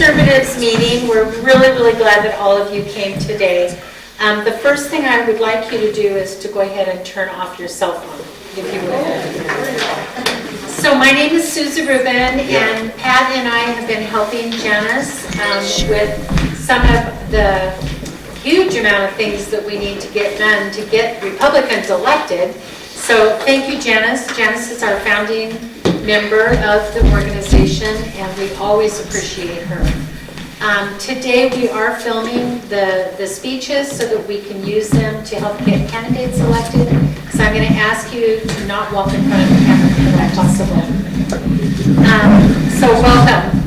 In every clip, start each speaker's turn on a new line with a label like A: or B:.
A: Conservatives meeting. We're really glad that all of you came today. The first thing I would like you to do is to go ahead and turn off your cell phone, if you would. So my name is Susan Rubin, and Pat and I have been helping Janice with some of the huge amount of things that we need to get done to get Republicans elected. So thank you, Janice. Janice is our founding member of the organization, and we always appreciate her. Today we are filming the speeches so that we can use them to help get candidates elected. So I'm going to ask you to not walk in front of the camera if possible. So welcome.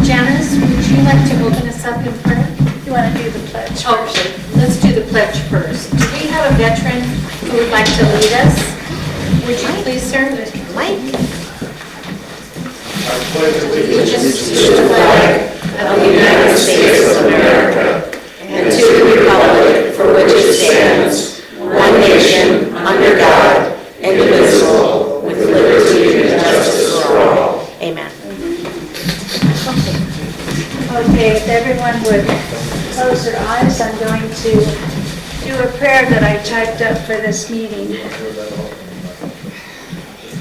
A: Janice, would you like to open us up in prayer?
B: You want to do the pledge first?
A: Okay, let's do the pledge first. Do we have a veteran who would like to lead us? Would you please, sir?
B: Mike.
C: I pledge allegiance to the flag of the United States of America and to the republic for which it stands, one nation, under God, indivisible, with liberty and justice for all.
B: Amen. Okay, if everyone would close their eyes, I'm going to do a prayer that I typed up for this meeting.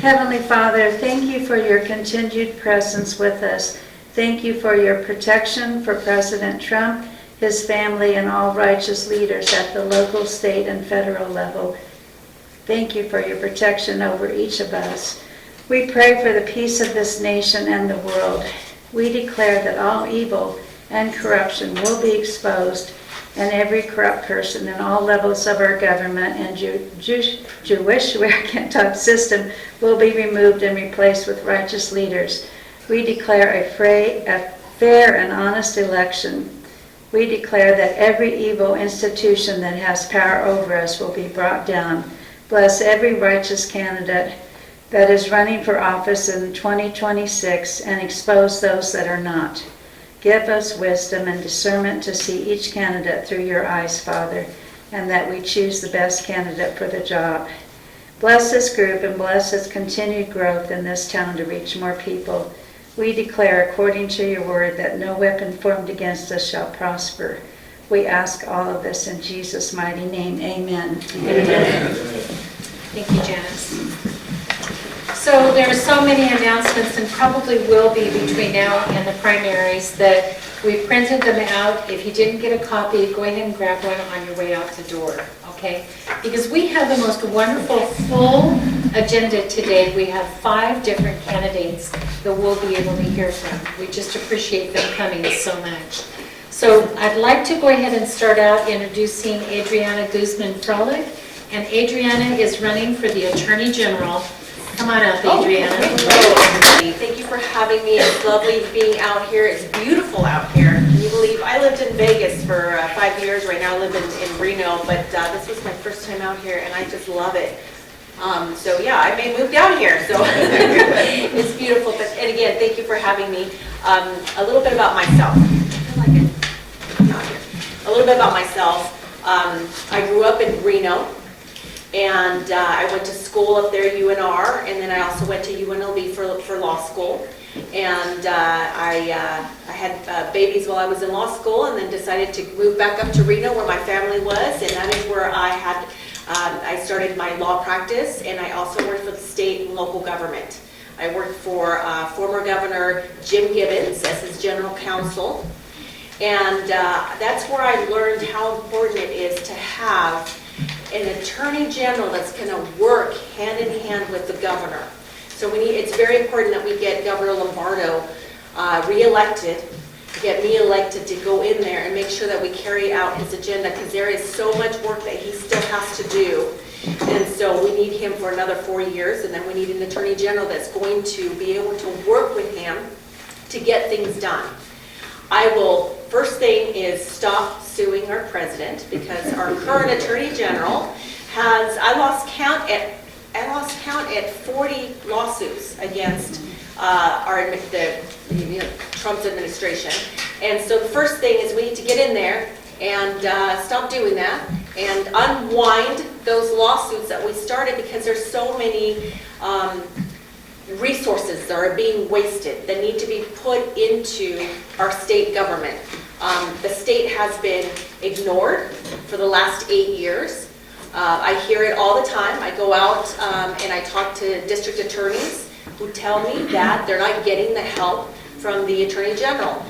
B: Heavenly Father, thank you for your continued presence with us. Thank you for your protection for President Trump, his family, and all righteous leaders at the local, state, and federal level. Thank you for your protection over each of us. We pray for the peace of this nation and the world. We declare that all evil and corruption will be exposed, and every corrupt person in all levels of our government and Jewish system will be removed and replaced with righteous leaders. We declare a fair and honest election. We declare that every evil institution that has power over us will be brought down. Bless every righteous candidate that is running for office in 2026 and expose those that are not. Give us wisdom and discernment to see each candidate through your eyes, Father, and that we choose the best candidate for the job. Bless this group and bless its continued growth in this town to reach more people. We declare, according to your word, that no weapon formed against us shall prosper. We ask all of this in Jesus' mighty name. Amen.
A: Amen. Thank you, Janice. So there are so many announcements, and probably will be between now and the primaries, that we printed them out. If you didn't get a copy, go ahead and grab one on your way out the door, okay? Because we have the most wonderful full agenda today. We have 5 different candidates that we'll be able to hear from. We just appreciate them coming so much. So I'd like to go ahead and start out introducing Adriana Guzman-Froelich. And Adriana is running for the Attorney General. Come on up, Adriana.
D: Thank you for having me. It's lovely being out here. It's beautiful out here. Can you believe I lived in Vegas for 5 years. Right now I live in Reno, but this was my first time out here, and I just love it. So yeah, I may move down here. So it's beautiful. But, and again, thank you for having me. A little bit about myself. A little bit about myself. I grew up in Reno. And I went to school up there, UNR, and then I also went to UNLV for law school. And I had babies while I was in law school, and then decided to move back up to Reno where my family was, and that is where I started my law practice, and I also worked for the state and local government. I worked for former Governor Jim Gibbons as his general counsel, and that's where I learned how important it is to have an attorney general that's going to work hand in hand with the governor. So it's very important that we get Governor Lombardo re-elected, get me elected to go in there and make sure that we carry out his agenda, because there is so much work that he still has to do. And so we need him for another 4 years, and then we need an attorney general that's going to be able to work with him to get things done. First thing is stop suing our president, because our current attorney general I lost count at 40 lawsuits against Trump's administration. And so the first thing is we need to get in there and stop doing that and unwind those lawsuits that we started, because there's so many resources that are being wasted that need to be put into our state government. The state has been ignored for the last 8 years. I hear it all the time. I go out and I talk to district attorneys who tell me that they're not getting the help from the Attorney General.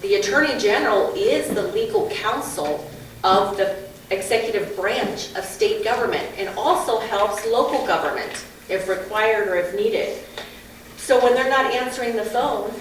D: The Attorney General is the legal counsel of the executive branch of state government and also helps local government if required or if needed. So when they're not answering the phone,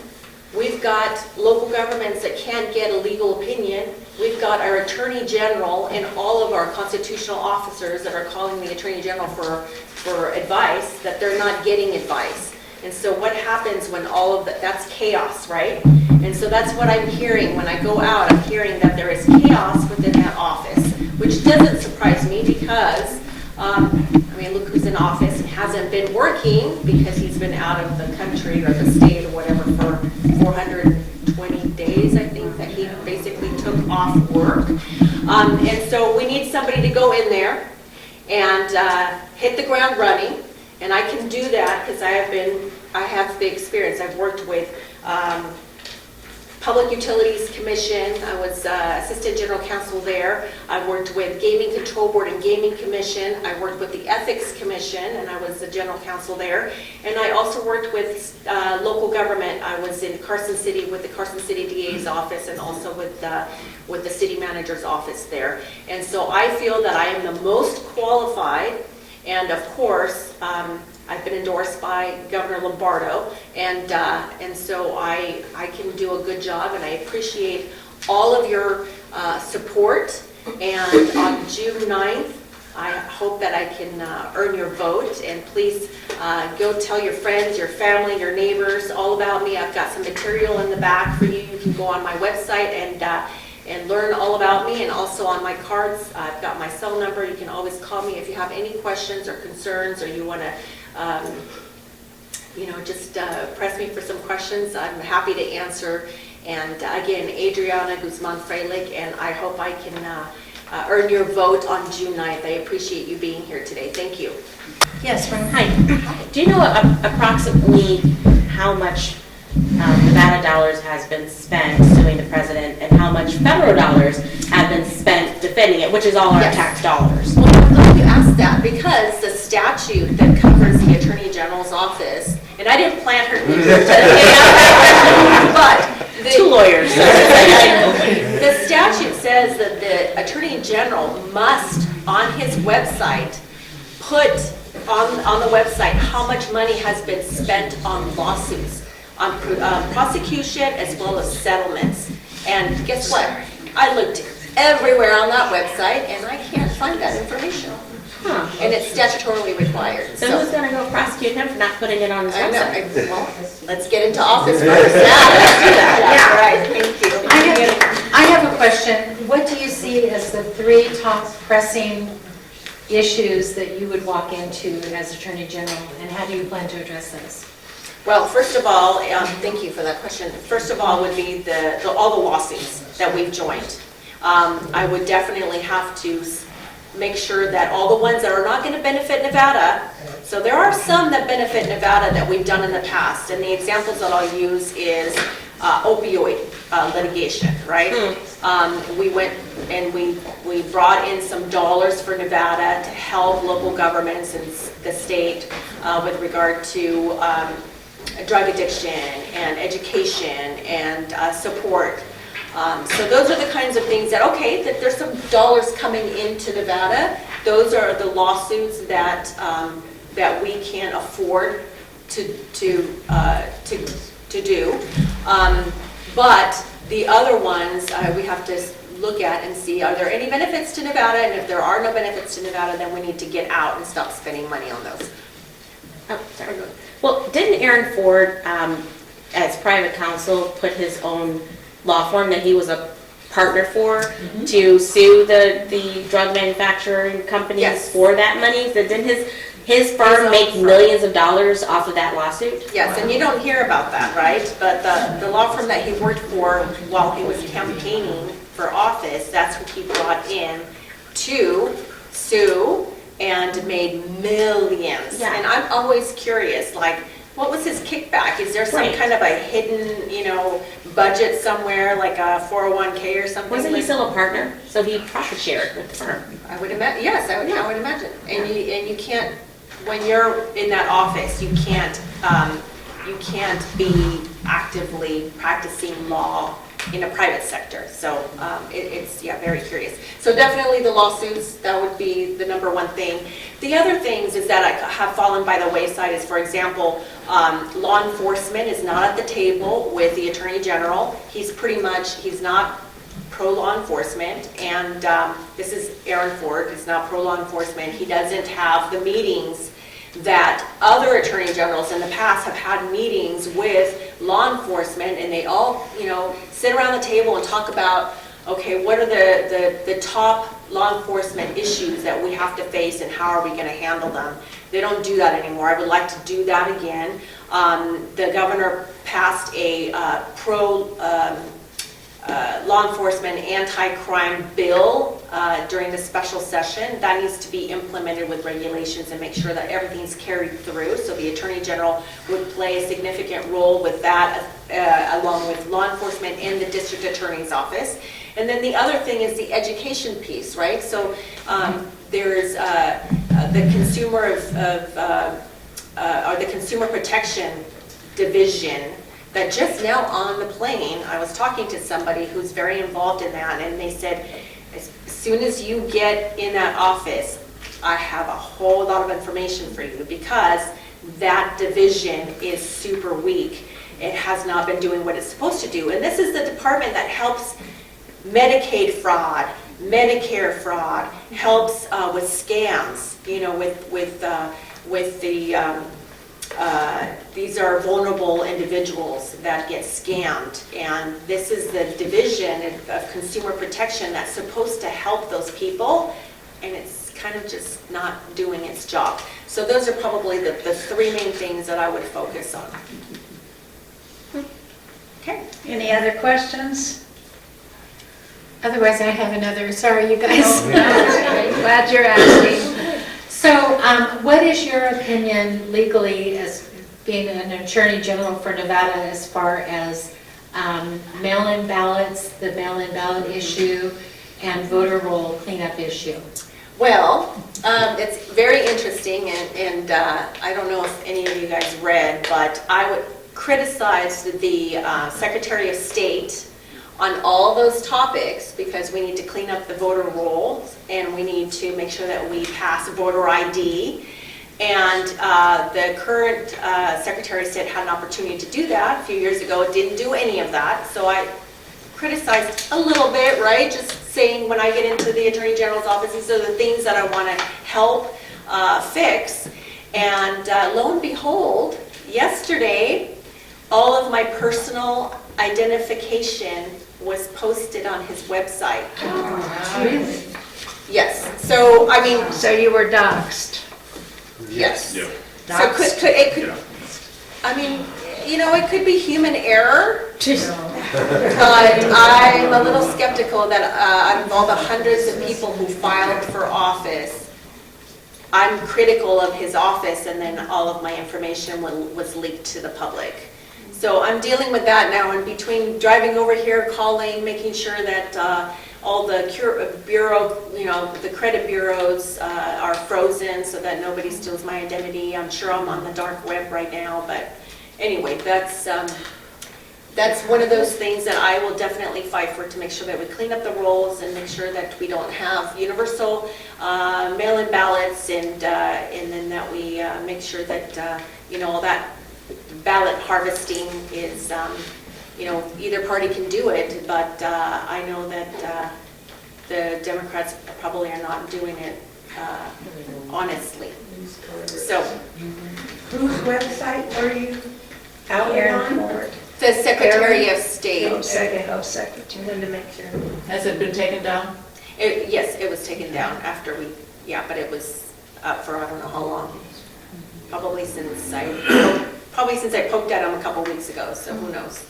D: we've got local governments that can't get a legal opinion. We've got our Attorney General and all of our constitutional officers that are calling the Attorney General for advice, that they're not getting advice. And so what happens when all of that, that's chaos, right? And so that's what I'm hearing. When I go out, I'm hearing that there is chaos within that office, which doesn't surprise me because, look who's in office and hasn't been working because he's been out of the country or the state or whatever for 420 days, I think, that he basically took off work. And so we need somebody to go in there and hit the ground running. And I can do that because I have the experience. I've worked with Public Utilities Commission. I was Assistant General Counsel there. I worked with Gaming Control Board and Gaming Commission. I worked with the Ethics Commission, and I was the General Counsel there. And I also worked with local government. I was in Carson City with the Carson City DA's office and also with the City Manager's office there. And so I feel that I am the most qualified. And of course, I've been endorsed by Governor Lombardo, and so I can do a good job, and I appreciate all of your support. And on June 9th, I hope that I can earn your vote. And please go tell your friends, your family, your neighbors all about me. I've got some material in the back for you. You can go on my website and learn all about me, and also on my cards I've got my cell number. You can always call me if you have any questions or concerns, or you want to just press me for some questions. I'm happy to answer. And again, Adriana Guzman-Freilich, and I hope I can earn your vote on June 9th. I appreciate you being here today. Thank you.
C: Yes, hi. Do you know approximately how much Nevada dollars has been spent suing the president, and how much federal dollars have been spent defending it, which is all our tax dollars?
D: Well, I'm glad you asked that, because the statute that covers the Attorney General's office, and I didn't plan her to but
C: Two lawyers.
D: the statute says that the Attorney General must, on his website, put on the website how much money has been spent on lawsuits, on prosecution as well as settlements. And guess what? I looked everywhere on that website and I can't find that information.
C: Huh.
D: And it's statutorily required.
C: So who's going to go prosecute him for not putting it on his
D: I know.
C: website?
D: Well, let's get into office first. Yeah, let's do that. Yeah, right. Thank you.
A: I have a question. What do you see as the 3 top pressing issues that you would walk into as Attorney General, and how do you plan to address those?
D: Well, first of all, thank you for that question. First of all would be all the lawsuits that we've joined. I would definitely have to make sure that all the ones that are not going to benefit Nevada, so there are some that benefit Nevada that we've done in the past, and the examples that I'll use is opioid litigation, right? We went and we brought in some dollars for Nevada to help local governments and the state with regard to drug addiction and education and support. So those are the kinds of things that, okay, that there's some dollars coming into Nevada. Those are the lawsuits that that we can afford to do. But the other ones we have to look at and see, are there any benefits to Nevada? And if there are no benefits to Nevada, then we need to get out and stop spending money on those.
C: Oh, sorry. Well, didn't Aaron Ford, as private counsel, put his own law firm that he was a partner for to sue the drug manufacturing companies for that money? So didn't his firm make millions of dollars off of that lawsuit?
D: Yes, and you don't hear about that, right? But the law firm that he worked for while he was campaigning for office, that's what he brought in to sue and made millions.
C: Yeah.
D: And I'm always curious, like, what was his kickback? Is there some
C: Right.
D: kind of a hidden, budget somewhere, like a 401k or something?
C: Wasn't he
D: like-
C: still a partner? So he profit shared with the firm.
D: I would imagine, yes, I would imagine. And you can't, when you're in that office, you can't be actively practicing law in a private sector. So it's very curious. So definitely the lawsuits, that would be the number one thing. The other things is that have fallen by the wayside is, for example, law enforcement is not at the table with the Attorney General. He's not pro-law enforcement, and this is Aaron Ford, he's not pro-law enforcement. He doesn't have the meetings that other attorney generals in the past have had meetings with law enforcement, and they all, sit around the table and talk about, okay, what are the top law enforcement issues that we have to face and how are we going to handle them? They don't do that anymore. I would like to do that again. The governor passed a law enforcement anti-crime bill during the special session. That needs to be implemented with regulations and make sure that everything's carried through. So the Attorney General would play a significant role with that, along with law enforcement and the District Attorney's Office. And then the other thing is the education piece, right? So there's the Consumer Protection Division that just now on the plane, I was talking to somebody who's very involved in that, and they said, as soon as you get in that office, I have a whole lot of information for you, because that division is super weak. It has not been doing what it's supposed to do. And this is the department that helps Medicaid fraud, Medicare fraud, helps with scams, these are vulnerable individuals that get scammed, and this is the division of consumer protection that's supposed to help those people, and it's kind of just not doing its job. So those are probably the three main things that I would focus on. Okay.
B: Any other questions?
A: Otherwise, I have another, sorry, you guys.
B: Glad you're asking.
A: So what is your opinion legally as being an Attorney General for Nevada as far as mail-in ballots, the mail-in ballot issue, and voter roll cleanup issue?
D: Well, it's very interesting, and I don't know if any of you guys read, but I would criticize the Secretary of State on all those topics, because we need to clean up the voter rolls and we need to make sure that we pass voter ID. And the current Secretary of State had an opportunity to do that a few years ago. It didn't do any of that. So I criticized a little bit, right? Just saying, when I get into the Attorney General's office, these are the things that I want to help fix. And lo and behold, yesterday, all of my personal identification was posted on his website.
B: Really?
D: Yes. So, I mean,
B: So you were doxxed?
D: yes.
E: Yeah.
D: So it could,
E: Yeah.
D: I mean, it could be human error, but I'm a little skeptical that out of all the hundreds of people who filed for office, I'm critical of his office, and then all of my information was leaked to the public. So I'm dealing with that now, and between driving over here, calling, making sure that all the the credit bureaus are frozen so that nobody steals my identity. I'm sure I'm on the dark web right now, but anyway, that's one of those things that I will definitely fight for, to make sure that we clean up the rolls and make sure that we don't have universal mail-in ballots, and then that we make sure that all that ballot harvesting is, either party can do it, but I know that the Democrats probably are not doing it honestly. So,
F: Whose website were you out
B: Aaron
F: on?
B: Ford.
D: the Secretary of State,
B: Secretary.
F: Wanted to make sure.
G: Has it been taken down?
D: yes, it was taken down after but it was up for I don't know how long. Probably since I poked at him a couple weeks ago, so who knows?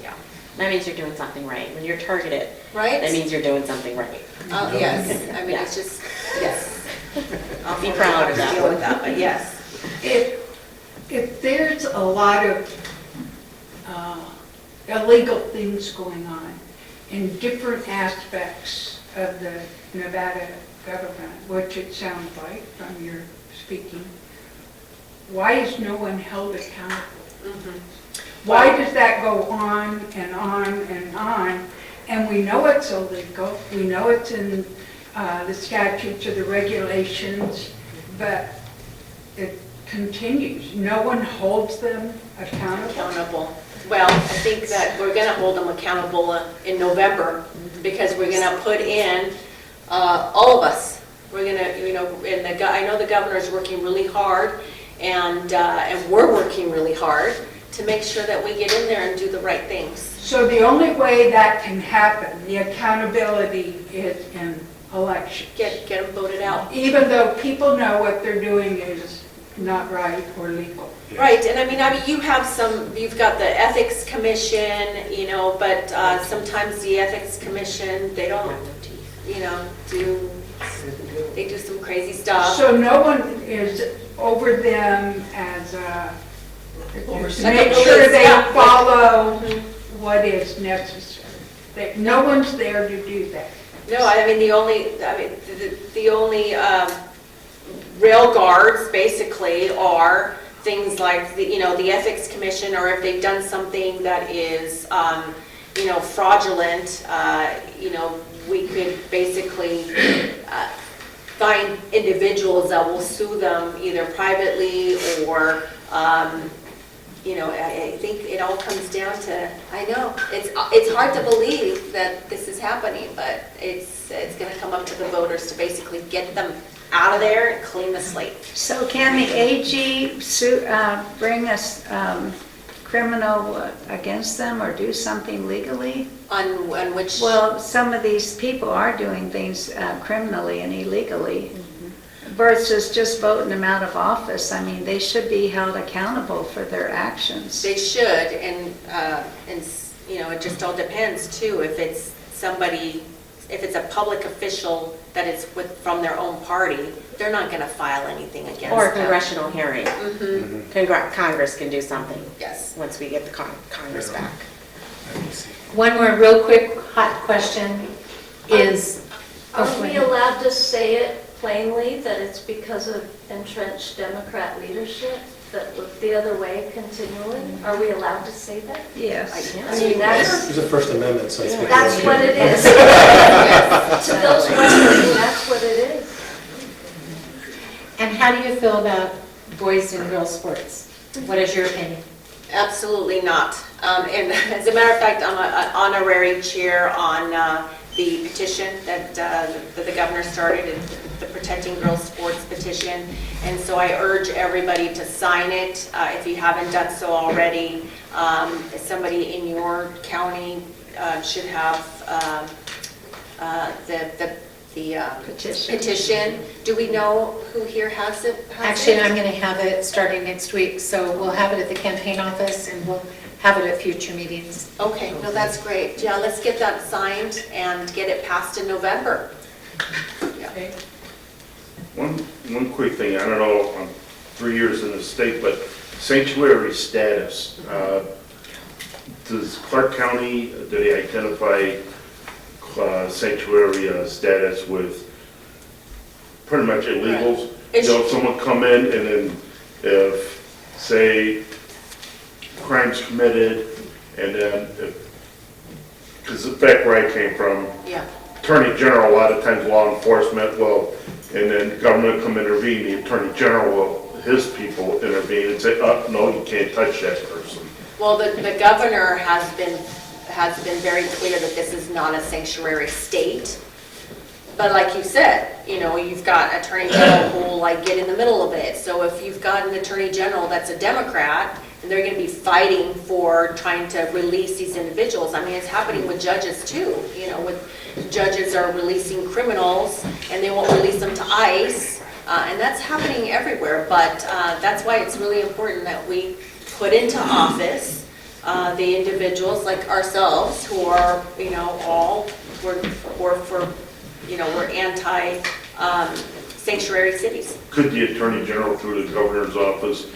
D: Yeah.
C: That means you're doing something right. When you're targeted,
D: Right?
C: that means you're doing something right.
D: Yes, I mean,
C: Yeah.
D: it's just, yes. I'll
C: Be proud of that
D: deal
C: one.
D: with that, but yes.
E: If there's a lot of illegal things going on in different aspects of the Nevada government, which it sounds like from your speaking, why is no one held accountable? Why does that go on and on and on? And we know it's illegal, we know it's in the statutes or the regulations, but it continues. No one holds them accountable.
D: Well, I think that we're going to hold them accountable in November because we're going to put in all of us. We're going to, and I know the governor's working really hard, and we're working really hard to make sure that we get in there and do the right things.
E: So the only way that can happen, the accountability, is in elections.
D: Get them voted out.
E: Even though people know what they're doing is not right or legal.
D: Right, and I mean, you've got the Ethics Commission, but sometimes the Ethics Commission, they don't, they do some crazy stuff.
E: So no one is over them as to make sure they follow what is necessary. No one's there to do that.
D: No, I mean, the only rail guards basically are things like the Ethics Commission, or if they've done something that is fraudulent, we could basically find individuals that will sue them either privately or I think it all comes down to, I know, it's hard to believe that this is happening, but it's going to come up to the voters to basically get them out of there and clean the slate.
B: So can the AG bring us criminal against them or do something legally?
D: On which?
B: Well, some of these people are doing things criminally and illegally versus just voting them out of office. I mean, they should be held accountable for their actions.
D: They should, and it just all depends too. If it's a public official that is from their own party, they're not going to file anything against
C: Or a
D: them.
C: congressional hearing. Congress can do something.
D: Yes.
C: Once we get the Congress back.
A: One more real quick hot question is,
G: Are we allowed to say it plainly that it's because of entrenched Democrat leadership that look the other way continually? Are we allowed to say that?
B: Yes.
G: I mean, that's
H: There's a First Amendment, so it's.
G: what it is. To those wondering, that's what it is.
A: and how do you feel about boys and girls sports? What is your opinion?
D: Absolutely not. And as a matter of fact, I'm an honorary chair on the petition that the governor started, the Protecting Girls Sports petition. And so I urge everybody to sign it if you haven't done so already. Somebody in your county should have the petition. Do we know who here has it?
A: Actually, I'm going to have it starting next week, so we'll have it at the campaign office and we'll have it at future meetings.
D: Okay, no, that's great. Yeah, let's get that signed and get it passed in November. Yeah.
I: One quick thing, I don't know, I'm 3 years in the state, but sanctuary status, does Clark County, do they identify sanctuary status with pretty much illegals?
D: Right.
I: If someone come in and then if, say, crimes committed, and then, because back where I came from,
D: Yeah.
I: Attorney General, a lot of times law enforcement will, and then government come intervene, the Attorney General will, his people intervene and say, oh, no, you can't touch that person.
D: Well, the governor has been very clear that this is not a sanctuary state. But like you said, you've got Attorney General who will get in the middle of it. So if you've got an Attorney General that's a Democrat, and they're going to be fighting for trying to release these individuals. I mean, it's happening with judges too. With judges are releasing criminals and they won't release them to ICE. And that's happening everywhere. But that's why it's really important that we put into office the individuals like ourselves who are, we're anti sanctuary cities.
I: Could the Attorney General through the governor's office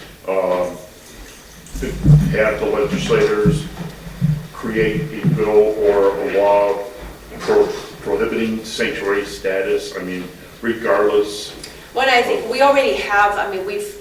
I: have the legislators create a bill or a law prohibiting sanctuary status, I mean, regardless.
D: What I think, we already have, I mean, we've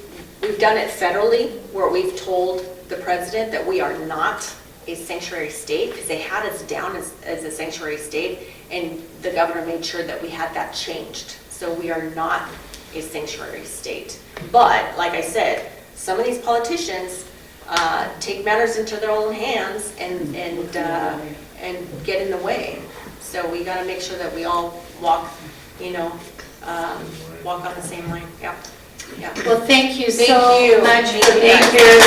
D: done it federally, where we've told the president that we are not a sanctuary state, because they had us down as a sanctuary state, and the governor made sure that we had that changed. So we are not a sanctuary state. But, like I said, some of these politicians take matters into their own hands and get in the way. So we got to make sure that we all walk, walk on the same line. Yeah. Yeah.
A: Well, thank you
D: Thank
A: so
D: you.
A: much
D: Thank
A: for
D: you,
A: being
D: guys.
A: here.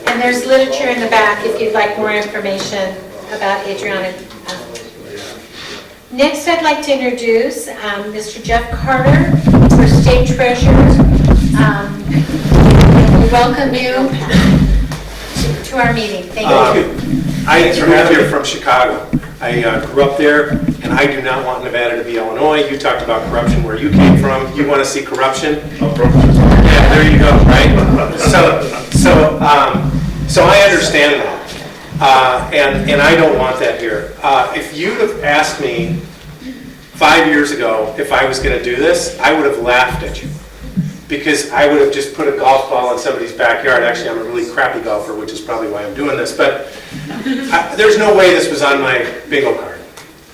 A: And there's literature in the back if you'd like more information about Adriana. Next, I'd like to introduce Mr. Jeff Carter, our State Treasurer. We welcome you to our meeting. Thank you.
H: I am here from Chicago. I grew up there, and I do not want Nevada to be Illinois. You talked about corruption where you came from. You want to see corruption? Yeah, there you go, right? So I understand that, and I don't want that here. If you'd have asked me 5 years ago if I was going to do this, I would have laughed at you. Because I would have just put a golf ball in somebody's backyard. Actually, I'm a really crappy golfer, which is probably why I'm doing this. But there's no way this was on my bingo card.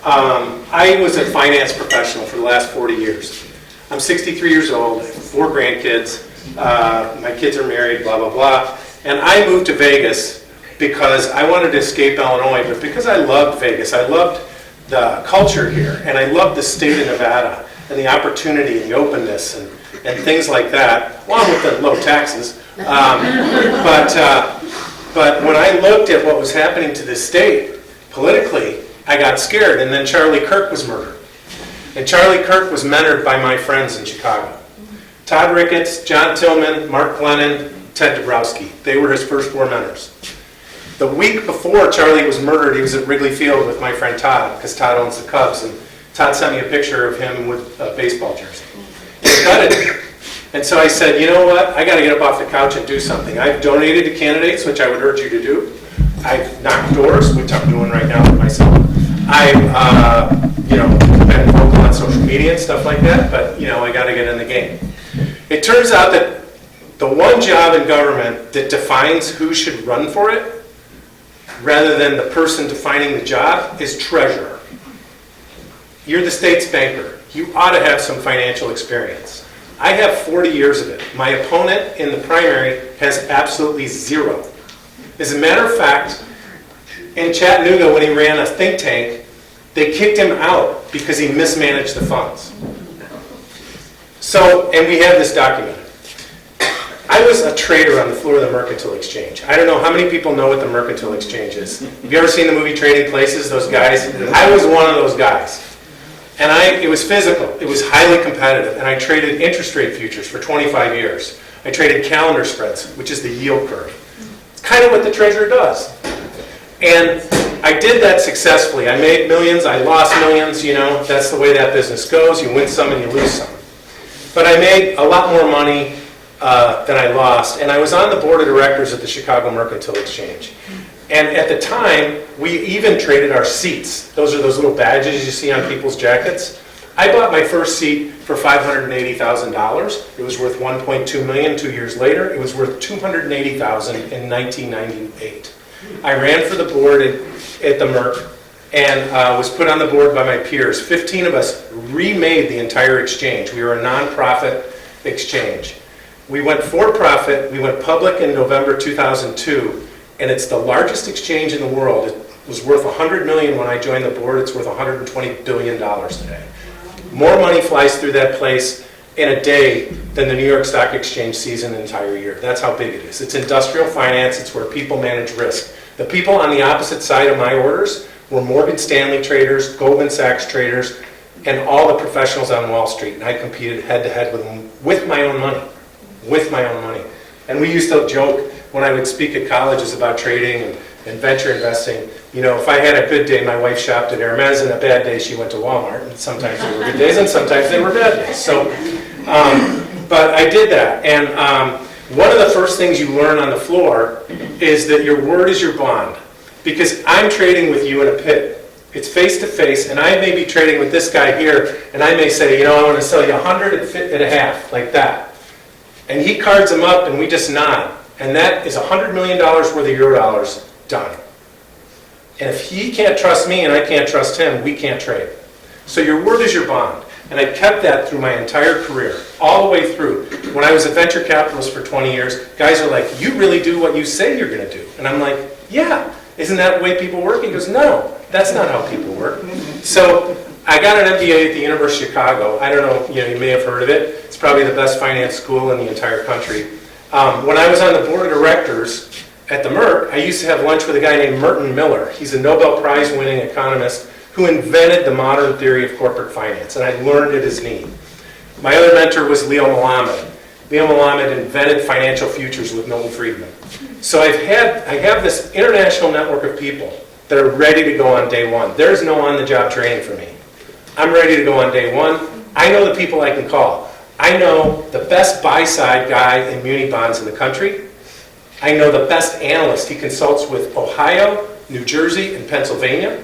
H: I was a finance professional for the last 40 years. I'm 63 years old, 4 grandkids. My kids are married, blah, blah, blah. And I moved to Vegas because I wanted to escape Illinois, but because I loved Vegas. I loved the culture here, and I loved the state of Nevada and the opportunity and the openness and things like that, along with the low taxes. But when I looked at what was happening to this state politically, I got scared. And then Charlie Kirk was murdered. And Charlie Kirk was mentored by my friends in Chicago. Todd Ricketts, John Tillman, Mark Glennon, Ted Dabrowski. They were his first 4 mentors. The week before Charlie was murdered, he was at Wrigley Field with my friend Todd, because Todd owns the Cubs. And Todd sent me a picture of him with a baseball jersey. He gutted it. And so I said, you know what? I got to get up off the couch and do something. I've donated to candidates, which I would urge you to do. I've knocked doors, which I'm doing right now with myself. I've, been vocal on social media and stuff like that, but, I got to get in the game. It turns out that the one job in government that defines who should run for it, rather than the person defining the job, is treasurer. You're the state's banker. You ought to have some financial experience. I have 40 years of it. My opponent in the primary has absolutely 0. As a matter of fact, in Chattanooga, when he ran a think tank, they kicked him out because he mismanaged the funds. So, and we have this documented. I was a trader on the floor of the Mercantile Exchange. I don't know how many people know what the Mercantile Exchange is. Have you ever seen the movie Trading Places, those guys? I was one of those guys. And it was physical. It was highly competitive. And I traded interest rate futures for 25 years. I traded calendar spreads, which is the yield curve. It's kind of what the treasurer does. And I did that successfully. I made millions. I lost millions. That's the way that business goes. You win some and you lose some. But I made a lot more money than I lost. And I was on the board of directors at the Chicago Mercantile Exchange. And at the time, we even traded our seats. Those are those little badges you see on people's jackets. I bought my first seat for $580,000. It was worth $1.2 million 2 years later. It was worth $280,000 in 1998. I ran for the board at the Merc and was put on the board by my peers. 15 of us remade the entire exchange. We were a nonprofit exchange. We went for profit. We went public in November 2002. And it's the largest exchange in the world. It was worth $100 million when I joined the board. It's worth $120 billion today. More money flies through that place in a day than the New York Stock Exchange sees in an entire year. That's how big it is. It's industrial finance. It's where people manage risk. The people on the opposite side of my orders were Morgan Stanley traders, Goldman Sachs traders, and all the professionals on Wall Street. And I competed head-to-head with them with my own money. With my own money. And we used to joke when I would speak at colleges about trading and venture investing, if I had a good day, my wife shopped at Hermes, and a bad day, she went to Walmart. And sometimes they were good days, and sometimes they were bad days. So But I did that, and one of the first things you learn on the floor is that your word is your bond. Because I'm trading with you in a pit. It's face to face, and I may be trading with this guy here, and I may say, I want to sell you 100 at a half, like that. And he cards them up, and we just nod. And that is $100 million worth of euro dollars done. And if he can't trust me and I can't trust him, we can't trade. So your word is your bond. And I kept that through my entire career, all the way through. When I was a venture capitalist for 20 years, guys are like, you really do what you say you're going to do. And I'm like, yeah, isn't that the way people work? He goes, no, that's not how people work. So I got an MBA at the University of Chicago. I don't know, you may have heard of it. It's probably the best finance school in the entire country. When I was on the board of directors at the Merck, I used to have lunch with a guy named Merton Miller. He's a Nobel Prize winning economist who invented the modern theory of corporate finance, and I learned at his knee. My other mentor was Leo Melamed. Leo Melamed invented financial futures with Milton Friedman. So I have this international network of people that are ready to go on day one. There's no on-the-job training for me. I'm ready to go on day one. I know the people I can call. I know the best buy-side guy in muni bonds in the country. I know the best analyst. He consults with Ohio, New Jersey, and Pennsylvania.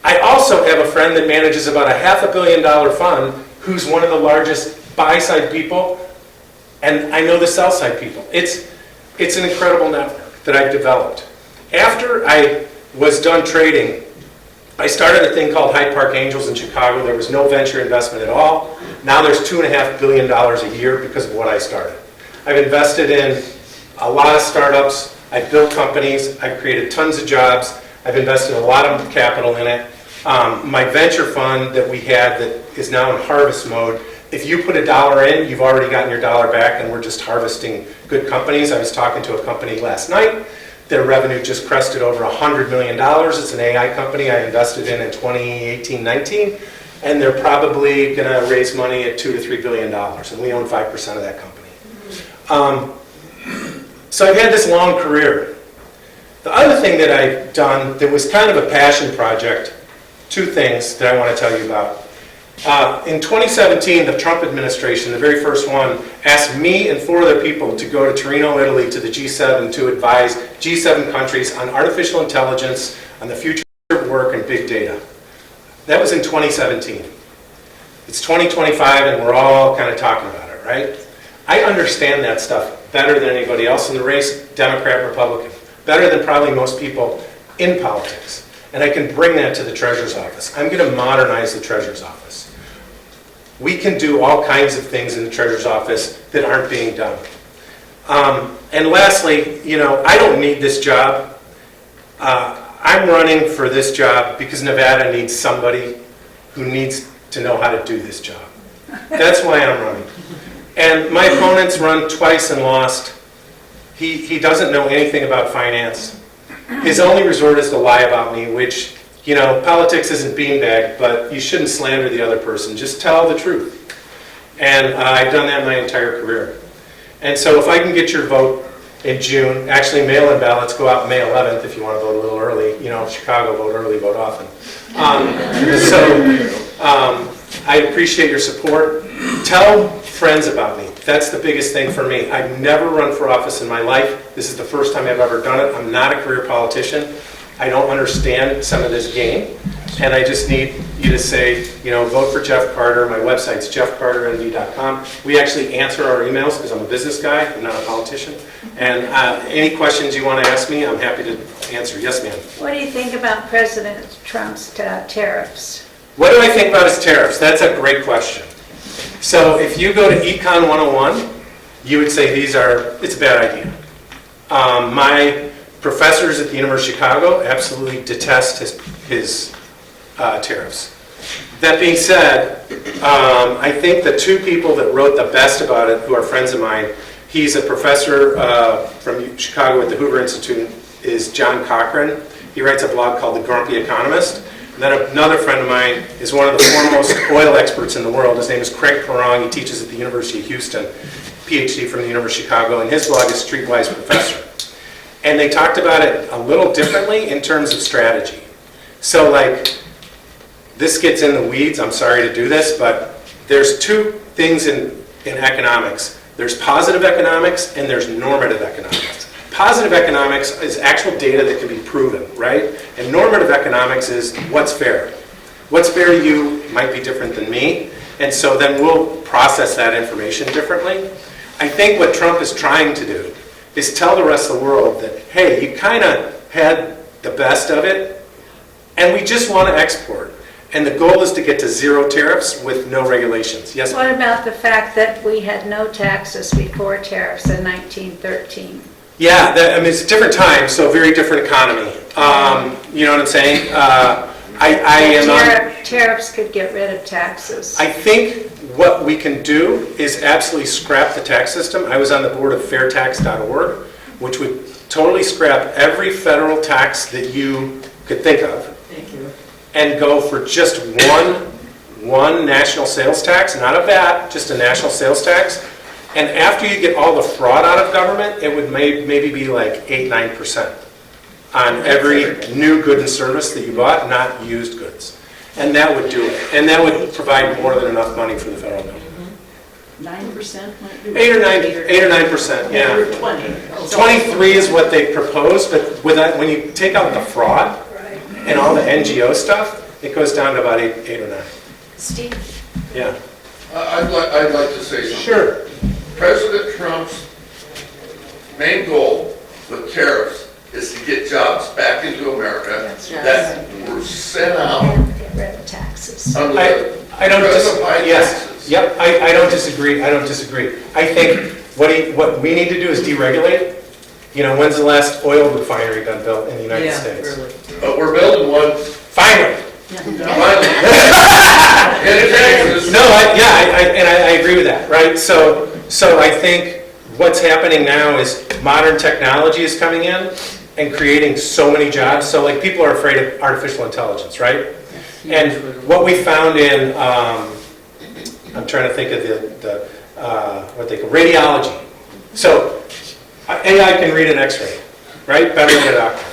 H: I also have a friend that manages about a $500 million fund who's one of the largest buy-side people, and I know the sell-side people. It's an incredible network that I've developed. After I was done trading, I started a thing called Hyde Park Angels in Chicago. There was no venture investment at all. Now there's $2.5 billion a year because of what I started. I've invested in a lot of startups. I've built companies. I've created tons of jobs. I've invested a lot of capital in it. My venture fund that we had that is now in harvest mode, if you put $1 in, you've already gotten your $1 back, and we're just harvesting good companies. I was talking to a company last night. Their revenue just crested over $100 million. It's an AI company I invested in 2018-19, and they're probably going to raise money at $2 to $3 billion, and we own 5% of that company. So I've had this long career. The other thing that I've done that was kind of a passion project, two things that I want to tell you about. In 2017, the Trump administration, the very first one, asked me and 4 other people to go to Torino, Italy, to the G7 to advise G7 countries on artificial intelligence, on the future of work, and big data. That was in 2017. It's 2025, and we're all kind of talking about it, right? I understand that stuff better than anybody else in the race, Democrat, Republican, better than probably most people in politics. And I can bring that to the Treasurer's office. I'm going to modernize the Treasurer's office. We can do all kinds of things in the Treasurer's office that aren't being done. And lastly, I don't need this job. I'm running for this job because Nevada needs somebody who needs to know how to do this job. That's why I'm running. And my opponent's run twice and lost. He doesn't know anything about finance. His only resort is to lie about me, which, politics isn't beanbag, but you shouldn't slander the other person. Just tell the truth. And I've done that my entire career. And so if I can get your vote in June, actually mail-in ballots go out May 11th if you want to vote a little early. Chicago, vote early, vote often. I appreciate your support. Tell friends about me. That's the biggest thing for me. I've never run for office in my life. This is the first time I've ever done it. I'm not a career politician. I don't understand some of this game. And I just need you to say, vote for Jeff Carter. My website's jeffcarternd.com. We actually answer our emails because I'm a business guy. I'm not a politician. And any questions you want to ask me, I'm happy to answer. Yes, ma'am.
B: What do you think about President Trump's tariffs?
H: What do I think about his tariffs? That's a great question. So if you go to Econ 101, you would say it's a bad idea. My professors at the University of Chicago absolutely detest his tariffs. That being said, I think the 2 people that wrote the best about it, who are friends of mine, he's a professor from Chicago at the Hoover Institute, is John Cochran. He writes a blog called The Grumpy Economist. And then another friend of mine is one of the foremost oil experts in the world. His name is Craig Perrong. He teaches at the University of Houston, PhD from the University of Chicago, and his blog is Streetwise Professor. And they talked about it a little differently in terms of strategy. So this gets in the weeds, I'm sorry to do this, but there's 2 things in in economics. There's positive economics and there's normative economics. Positive economics is actual data that can be proven, right? And normative economics is what's fair. What's fair to you might be different than me, and so then we'll process that information differently. I think what Trump is trying to do is tell the rest of the world that, hey, you kind of had the best of it, and we just want to export. And the goal is to get to zero tariffs with no regulations. Yes?
B: What about the fact that we had no taxes before tariffs in 1913?
H: Yeah, I mean, it's a different time, so very different economy. You know what I'm saying?
B: Tariffs could get rid of taxes.
H: I think what we can do is absolutely scrap the tax system. I was on the board of fairtax.org, which would totally scrap every federal tax that you could think of.
F: Thank you.
H: And go for just one national sales tax, not a VAT, just a national sales tax. And after you get all the fraud out of government, it would maybe be like 8-9% on every new good and service that you bought, not used goods. And that would do it. And that would provide more than enough money for the federal government.
F: 9% might do.
H: 8 or 9%, yeah.
F: Or 20.
H: 23 is what they proposed, but with that, when you take out the fraud and all the NGO stuff, it goes down to about 8 or 9.
A: Steve?
H: Yeah.
J: I'd like to say something.
H: Sure.
J: President Trump's main goal with tariffs is to get jobs back into America that were sent out
B: And get rid of taxes.
J: under the
H: I don't
J: high
H: yes.
J: taxes.
H: Yep, I don't disagree. I don't disagree. I think what we need to do is deregulate. You know, when's the last oil refinery been built in the United States?
J: But we're building one
H: Finally.
J: finally. In Texas.
H: No, I agree with that, right? So I think what's happening now is modern technology is coming in and creating so many jobs. So like people are afraid of artificial intelligence, right? And what we found in, I'm trying to think of what they call radiology. So AI can read an X-ray, right? Better than a doctor.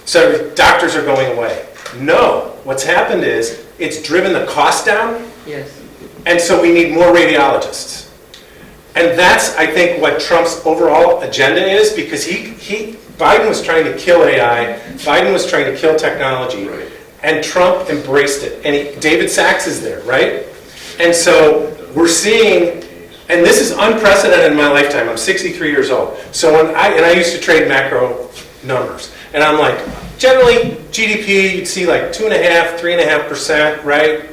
H: So doctors are going away. No, what's happened is it's driven the cost down.
F: Yes.
H: And so we need more radiologists. And that's, I think, what Trump's overall agenda is, because Biden was trying to kill AI, Biden was trying to kill technology,
J: Right.
H: and Trump embraced it. And David Sachs is there, right? And so we're seeing, and this is unprecedented in my lifetime. I'm 63 years old. So I used to trade macro numbers. And I'm like, generally, GDP, you'd see like 2.5%, 3.5%, right?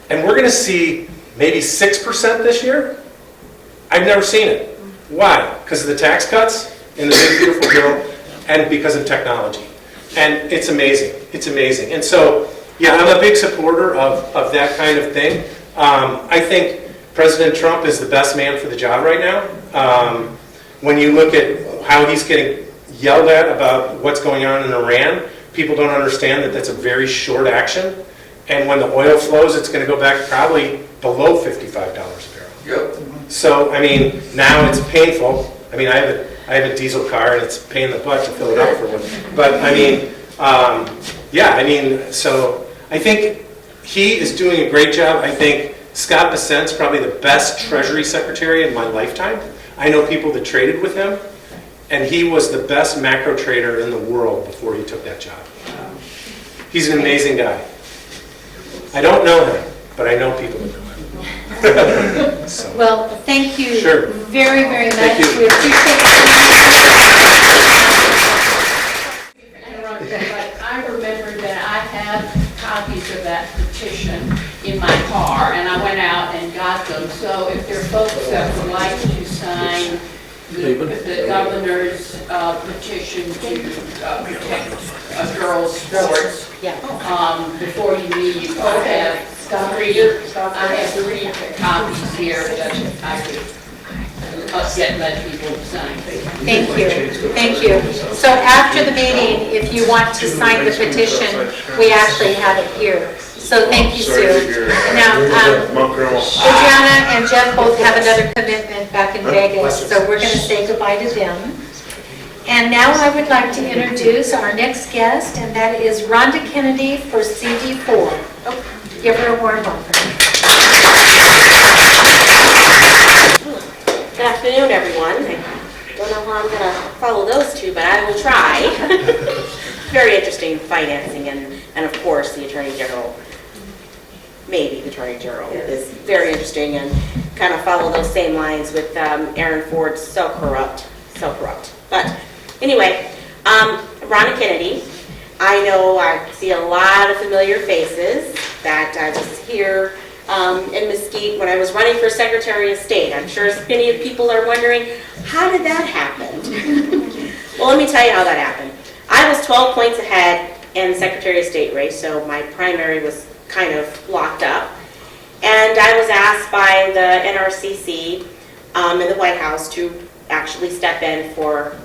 H: And we're going to see maybe 6% this year. I've never seen it. Why? Because of the tax cuts in the big beautiful bill and because of technology. And it's amazing. It's amazing. And so, yeah, I'm a big supporter of that kind of thing. I think President Trump is the best man for the job right now. When you look at how he's getting yelled at about what's going on in Iran, people don't understand that that's a very short action. And when the oil flows, it's going to go back probably below $55 a barrel.
J: Yep.
H: So, I mean, now it's painful. I mean, I have a diesel car, and it's a pain in the butt to fill it up for one. But, I mean, yeah, I mean, so I think he is doing a great job. I think Scott Bessent's probably the best Treasury Secretary in my lifetime. I know people that traded with him, and he was the best macro trader in the world before he took that job. He's an amazing guy. I don't know him, but I know people that know him. So.
A: Well, thank you
H: Sure.
A: very, very much.
H: Thank you.
A: We appreciate
K: But I remember that I have copies of that petition in my car, and I went out and got them. So if there are folks that would like to sign the governor's petition to protect girls' sports, before you leave, I have three copies here that I could let people sign.
A: Thank you, thank you. So after the meeting, if you want to sign the petition, we actually have it here. So thank you, Sue. Now, Adriana and Jeff both have another commitment back in Vegas, so we're going to say goodbye to them. And now I would like to introduce our next guest, and that is Rhonda Kennedy for CD4. Give her a warm welcome.
D: Good afternoon, everyone. I don't know how I'm going to follow those two, but I will try. Very interesting financing, and of course, the Attorney General, maybe the Attorney General, is very interesting, and kind of follow those same lines with Aaron Ford's so corrupt. But anyway, Ronna Kennedy, I know I see a lot of familiar faces that I was here in Mesquite when I was running for Secretary of State. I'm sure many of people are wondering, how did that happen? Well, let me tell you how that happened. I was 12 points ahead in the Secretary of State race, so my primary was kind of locked up. And I was asked by the NRCC in the White House to actually step in for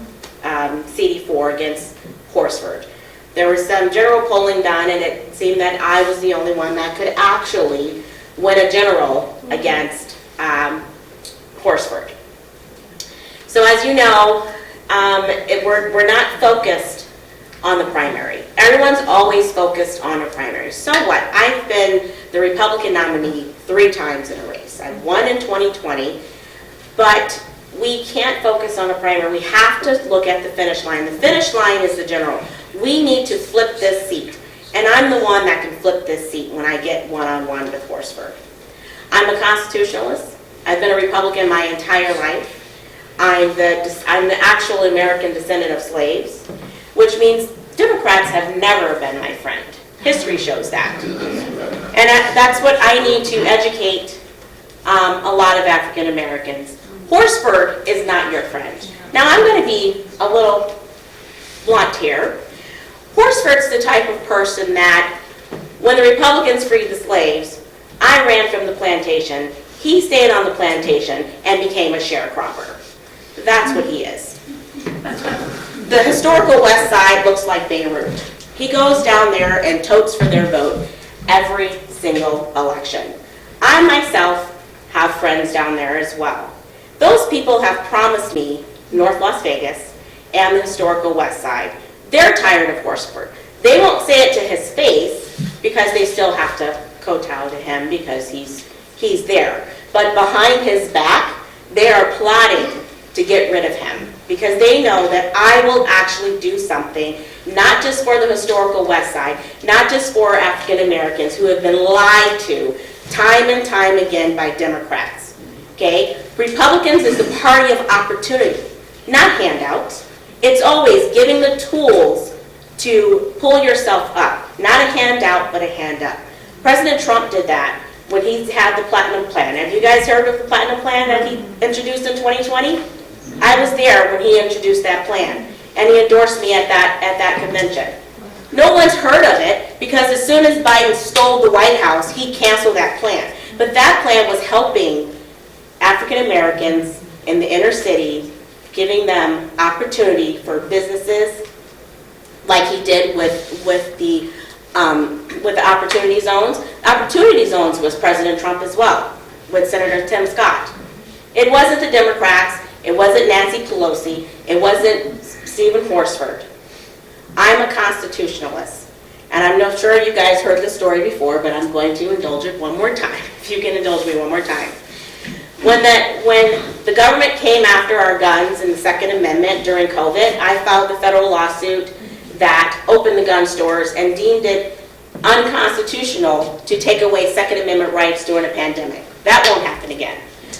D: CD4 against Horsford. There was some general polling done, and it seemed that I was the only one that could actually win a general against Horsford. So as you know, we're not focused on the primary. Everyone's always focused on a primary. So what? I've been the Republican nominee 3 times in a race. I won in 2020, but we can't focus on a primary. We have to look at the finish line. The finish line is the general. We need to flip this seat, and I'm the one that can flip this seat when I get one-on-one with Horsford. I'm a constitutionalist. I've been a Republican my entire life. I'm the actual American descendant of slaves, which means Democrats have never been my friend. History shows that. And that's what I need to educate a lot of African Americans. Horsford is not your friend. Now I'm going to be a little blunt here. Horsford's the type of person that when the Republicans freed the slaves, I ran from the plantation. He stayed on the plantation and became a sharecropper. That's what he is. The historical West Side looks like Beirut. He goes down there and totes for their vote every single election. I myself have friends down there as well. Those people have promised me North Las Vegas and the historical West Side. They're tired of Horsford. They won't say it to his face because they still have to kowtow to him because he's there. But behind his back, they are plotting to get rid of him because they know that I will actually do something, not just for the historical West Side, not just for African Americans who have been lied to time and time again by Democrats. Okay? Republicans is the party of opportunity, not handouts. It's always giving the tools to pull yourself up. Not a handout, but a hand up. President Trump did that when he had the Platinum Plan. Have you guys heard of the Platinum Plan that he introduced in 2020? I was there when he introduced that plan, and he endorsed me at that convention. No one's heard of it because as soon as Biden stole the White House, he canceled that plan. But that plan was helping African Americans in the inner city, giving them opportunity for businesses, like he did with the Opportunity Zones. Opportunity Zones was President Trump as well, with Senator Tim Scott. It wasn't the Democrats, it wasn't Nancy Pelosi, it wasn't Stephen Horsford. I'm a constitutionalist, and I'm not sure you guys heard the story before, but I'm going to indulge it one more time, if you can indulge me one more time. When the government came after our guns in the Second Amendment during COVID, I filed the federal lawsuit that opened the gun stores and deemed it unconstitutional to take away Second Amendment rights during a pandemic. That won't happen again.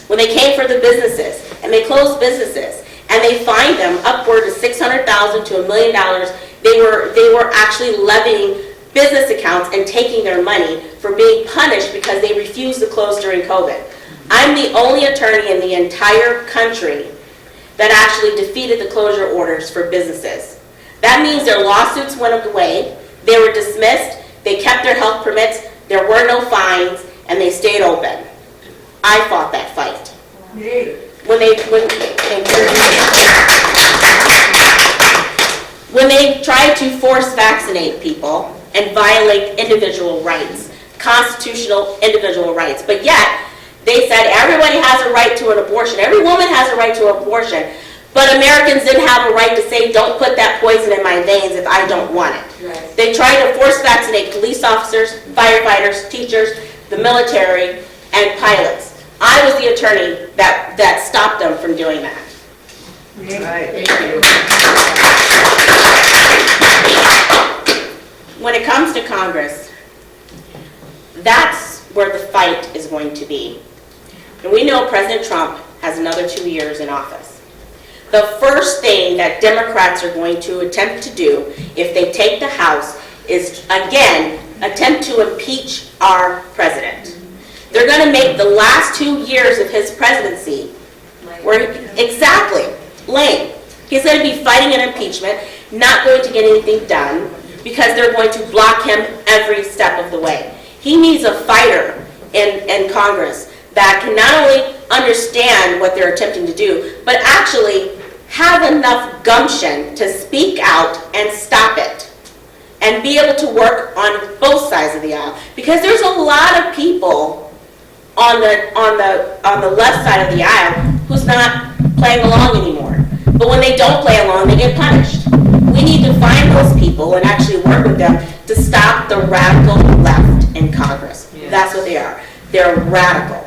D: When they came for the businesses, and they closed businesses, and they fined them upward of $600,000 to $1 million, they were actually levying business accounts and taking their money for being punished because they refused to close during COVID. I'm the only attorney in the entire country that actually defeated the closure orders for businesses. That means their lawsuits went away, they were dismissed, they kept their health permits, there were no fines, and they stayed open. I fought that fight. When they tried to force vaccinate people and violate individual rights, constitutional individual rights, but yet they said everybody has a right to an abortion, every woman has a right to an abortion, but Americans didn't have a right to say, don't put that poison in my veins if I don't want it. Right. They tried to force vaccinate police officers, firefighters, teachers, the military, and pilots. I was the attorney that stopped them from doing that. When it comes to Congress, that's where the fight is going to be. And we know President Trump has another 2 years in office. The first thing that Democrats are going to attempt to do if they take the House is, again, attempt to impeach our president. They're going to make the last 2 years of his presidency exactly lame. He's going to be fighting an impeachment, not going to get anything done, because they're going to block him every step of the way. He needs a fighter in Congress that can not only understand what they're attempting to do, but actually have enough gumption to speak out and stop it, and be able to work on both sides of the aisle. Because there's a lot of people on the left side of the aisle who's not playing along anymore. But when they don't play along, they get punished. We need to find those people and actually work with them to stop the radical left in Congress. Yes. That's what they are. They're radical.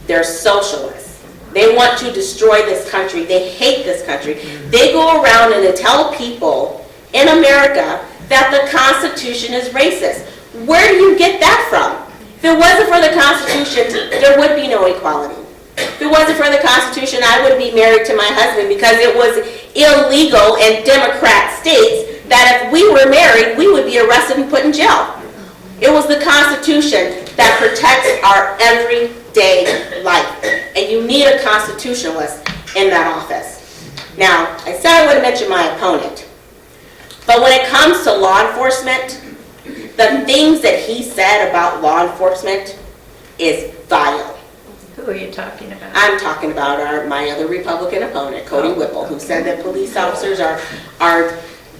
D: They're socialists. They want to destroy this country. They hate this country. They go around and they tell people in America that the Constitution is racist. Where do you get that from? If it wasn't for the Constitution, there would be no equality. If it wasn't for the Constitution, I wouldn't be married to my husband, because it was illegal in Democrat states that if we were married, we would be arrested and put in jail. It was the Constitution that protects our everyday life. And you need a constitutionalist in that office. Now, I said I wouldn't mention my opponent, but when it comes to law enforcement, the things that he said about law enforcement is vile.
B: Who are you talking about?
D: I'm talking about my other Republican opponent, Cody Whipple, who said that police officers are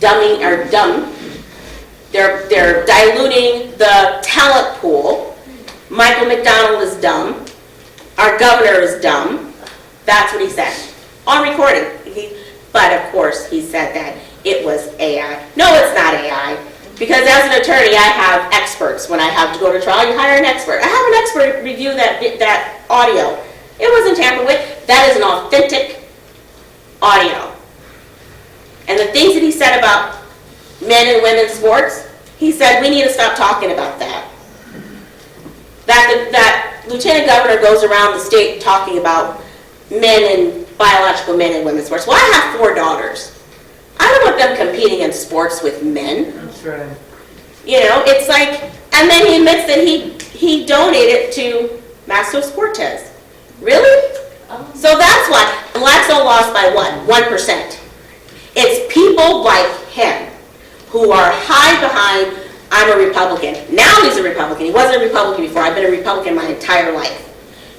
D: dumb. They're diluting the talent pool. Michael McDonald is dumb. Our governor is dumb. That's what he said on recording. But of course, he said that it was AI. No, it's not AI. Because as an attorney, I have experts. When I have to go to trial, you hire an expert. I have an expert review that audio. It wasn't tampered with. That is an authentic audio. And the things that he said about men and women's sports, he said we need to stop talking about that. That lieutenant governor goes around the state talking about biological men and women's sports. Well, I have 4 daughters. I don't want them competing in sports with men.
F: That's right.
D: You know, it's like, and then he admits that he donated to Mastos Cortez. Really? So that's why blacks are lost by what? 1%. It's people like him who are hide behind, I'm a Republican. Now he's a Republican. He wasn't a Republican before. I've been a Republican my entire life.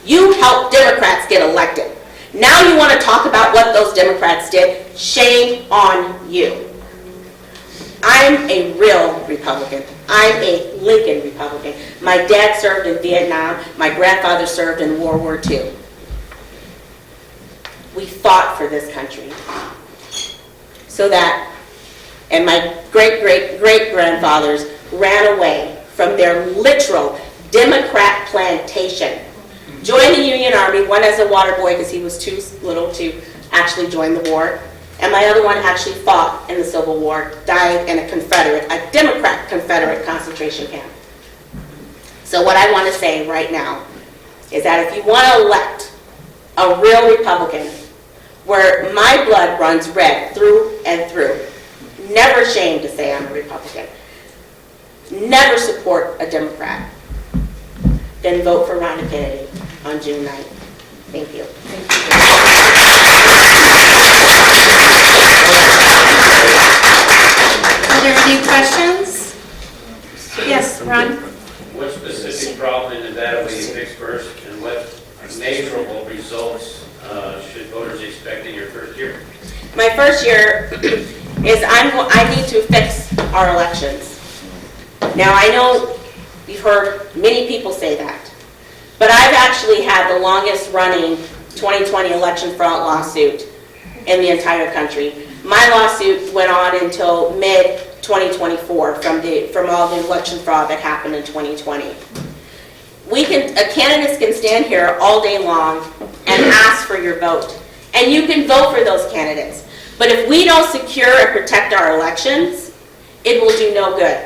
D: You helped Democrats get elected. Now you want to talk about what those Democrats did? Shame on you. I'm a real Republican. I'm a Lincoln Republican. My dad served in Vietnam. My grandfather served in World War II. We fought for this country. So that, and my great-great-great-grandfathers ran away from their literal Democrat plantation. Joined the Union Army, one as a water boy because he was too little to actually join the war. And my other one actually fought in the Civil War, died in a Democrat Confederate concentration camp. So what I want to say right now is that if you want to elect a real Republican, where my blood runs red through and through, never ashamed to say I'm a Republican, never support a Democrat, then vote for Ronna Kennedy on June 9th. Thank you.
A: Are there any questions? Yes, Ron?
L: What specific problem in Nevada will you fix first, and what measurable results should voters expect in your first year?
D: My first year is I need to fix our elections. Now, I know you've heard many people say that, but I've actually had the longest running 2020 election fraud lawsuit in the entire country. My lawsuit went on until mid-2024 from all the election fraud that happened in 2020. candidates can stand here all day long and ask for your vote. And you can vote for those candidates. But if we don't secure and protect our elections, it will do no good.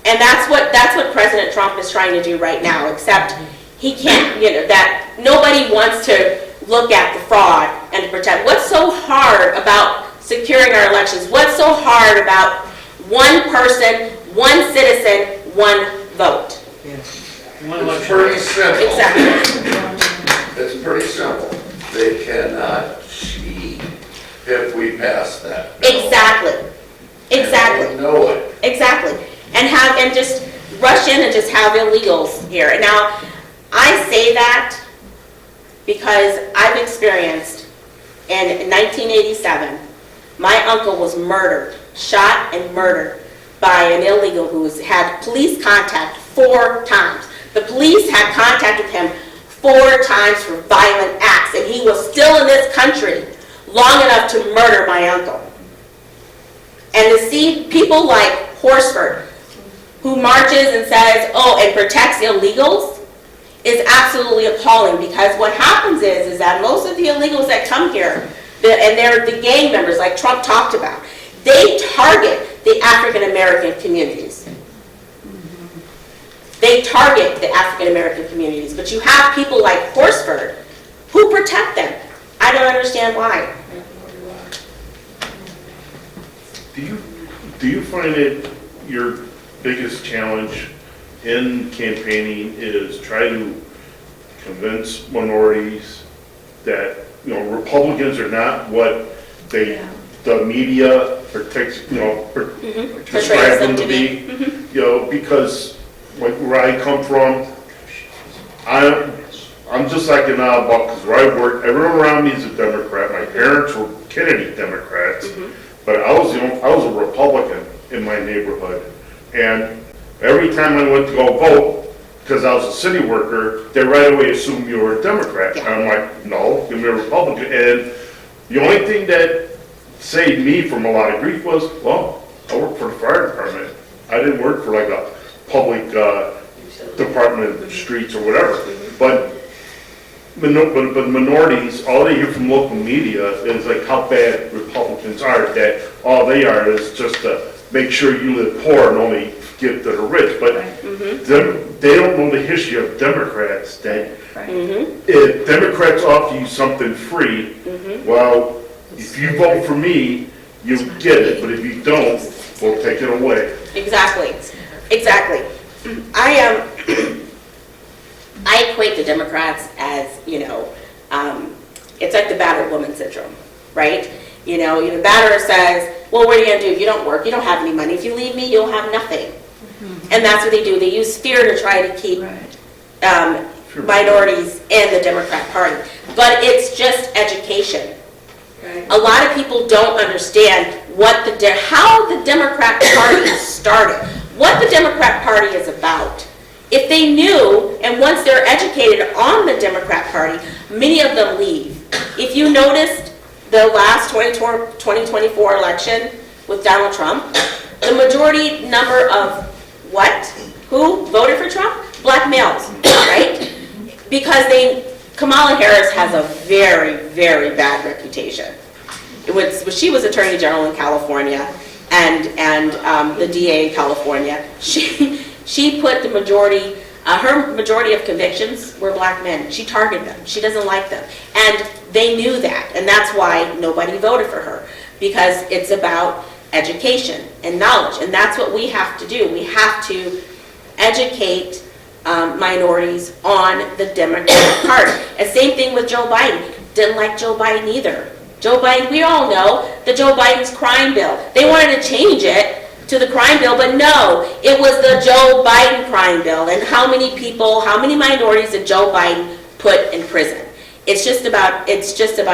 D: And that's what President Trump is trying to do right now, except he can't, that nobody wants to look at the fraud and protect. What's so hard about securing our elections? What's so hard about one person, one citizen, one vote?
J: It's pretty simple.
D: Exactly.
J: It's pretty simple. They cannot cheat if we pass that bill.
D: Exactly. Exactly.
J: And we know it.
D: Exactly. And just rush in and just have illegals here. Now, I say that because I've experienced in 1987, my uncle was murdered, shot and murdered by an illegal who had police contact 4 times. The police had contact with him 4 times for violent acts, and he was still in this country long enough to murder my uncle. And to see people like Horsford, who marches and says, oh, and protects illegals, is absolutely appalling, because what happens is that most of the illegals that come here, and they're the gang members like Trump talked about, they target the African American communities. They target the African American communities, but you have people like Horsford who protect them. I don't understand why.
I: Do you find it your biggest challenge in campaigning is try to convince minorities that, Republicans are not what the media describe them to be? Because like where I come from, I'm just like an oddball, because where I work, everyone around me is a Democrat. My parents were Kennedy Democrats, but I was a Republican in my neighborhood. And every time I went to go vote, because I was a city worker, they right away assumed you were a Democrat. And I'm like, no, give me a Republican. And the only thing that saved me from a lot of grief was, well, I worked for the fire department. I didn't work for like a public department of streets or whatever. But minorities, all they hear from local media is like how bad Republicans are, that all they are is just to make sure you live poor and only give to the rich. But they don't know the history of Democrats, that if Democrats offer you something free, well, if you vote for me, you get it, but if you don't, we'll take it away.
D: Exactly. I equate the Democrats as, it's like the battered woman syndrome, right? The batterer says, well, what are you going to do if you don't work? You don't have any money. If you leave me, you'll have nothing. And that's what they do. They use fear to try to keep minorities in the Democrat Party. But it's just education. A lot of people don't understand how the Democrat Party started, what the Democrat Party is about. If they knew, and once they're educated on the Democrat Party, many of them leave. If you noticed the last 2024 election with Donald Trump, the majority number of who voted for Trump? Black males, right? Because Kamala Harris has a very, very bad reputation. She was Attorney General in California and the DA in California. She put the majority, her majority of convictions were black men. She targeted them. She doesn't like them. And they knew that, and that's why nobody voted for her, because it's about education and knowledge, and that's what we have to do. We have to educate minorities on the Democratic Party. And same thing with Joe Biden. Didn't like Joe Biden either. Joe Biden, we all know the Joe Biden's crime bill. They wanted to change it to the crime bill, but no, it was the Joe Biden crime bill. And how many minorities did Joe Biden put in prison? It's just about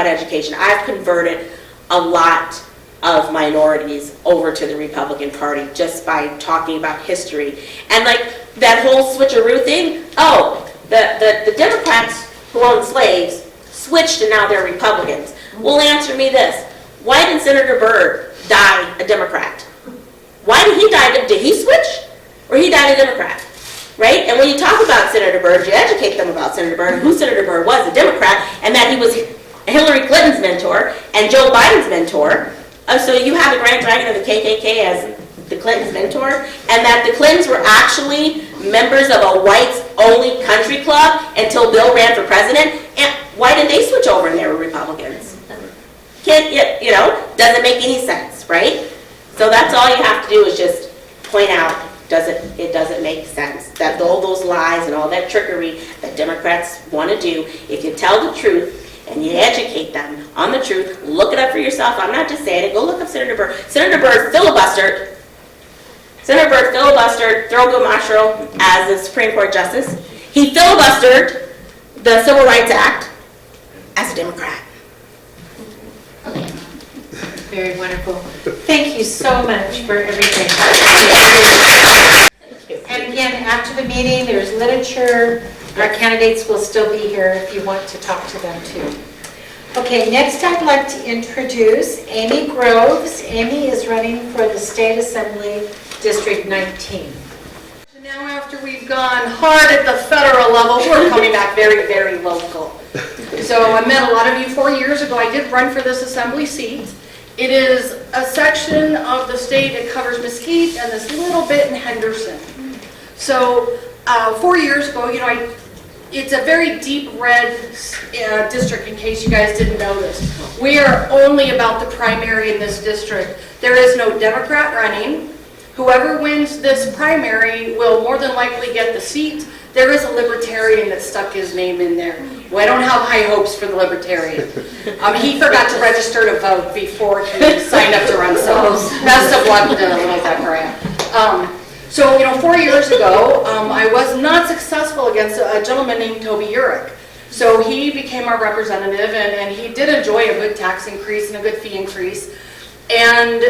D: education. I've converted a lot of minorities over to the Republican Party just by talking about history. And like that whole switcheroo thing, the Democrats who owned slaves switched and now they're Republicans. Well, answer me this. Why did Senator Byrd die a Democrat? Why did he die? Did he switch? Or he died a Democrat? right? And when you talk about Senator Byrd, you educate them about Senator Byrd, and who Senator Byrd was, a Democrat, and that he was Hillary Clinton's mentor and Joe Biden's mentor. So you have the Grand Dragon of the KKK as the Clintons' mentor, and that the Clintons were actually members of a whites-only country club until Bill ran for president. And why didn't they switch over and they were Republicans? Doesn't make any sense, right? So that's all you have to do is just point out, it doesn't make sense. That all those lies and all that trickery that Democrats want to do, if you tell the truth and you educate them on the truth, look it up for yourself. I'm not just saying it. Go look up Senator Byrd. Senator Byrd filibustered Thurgood Marshall as the Supreme Court Justice. He filibustered the Civil Rights Act as a Democrat.
A: Very wonderful. Thank you so much for everything. And again, after the meeting, there's literature. Our candidates will still be here if you want to talk to them too. Okay, next I'd like to introduce Amy Groves. Amy is running for the State Assembly District 19.
M: Now after we've gone hard at the federal level, we're coming back very, very local. So I met a lot of you 4 years ago. I did run for this assembly seat. It is a section of the state that covers Mesquite and this little bit in Henderson. So 4 years ago, it's a very deep red district, in case you guys didn't know this. We are only about the primary in this district. There is no Democrat running. Whoever wins this primary will more than likely get the seat. There is a Libertarian that stuck his name in there. Well, I don't have high hopes for the Libertarian. He forgot to register to vote before he signed up to run, so best of luck with little Zachariah. So 4 years ago, I was not successful against a gentleman named Toby Urich. So he became our representative, and he did enjoy a good tax increase and a good fee increase. And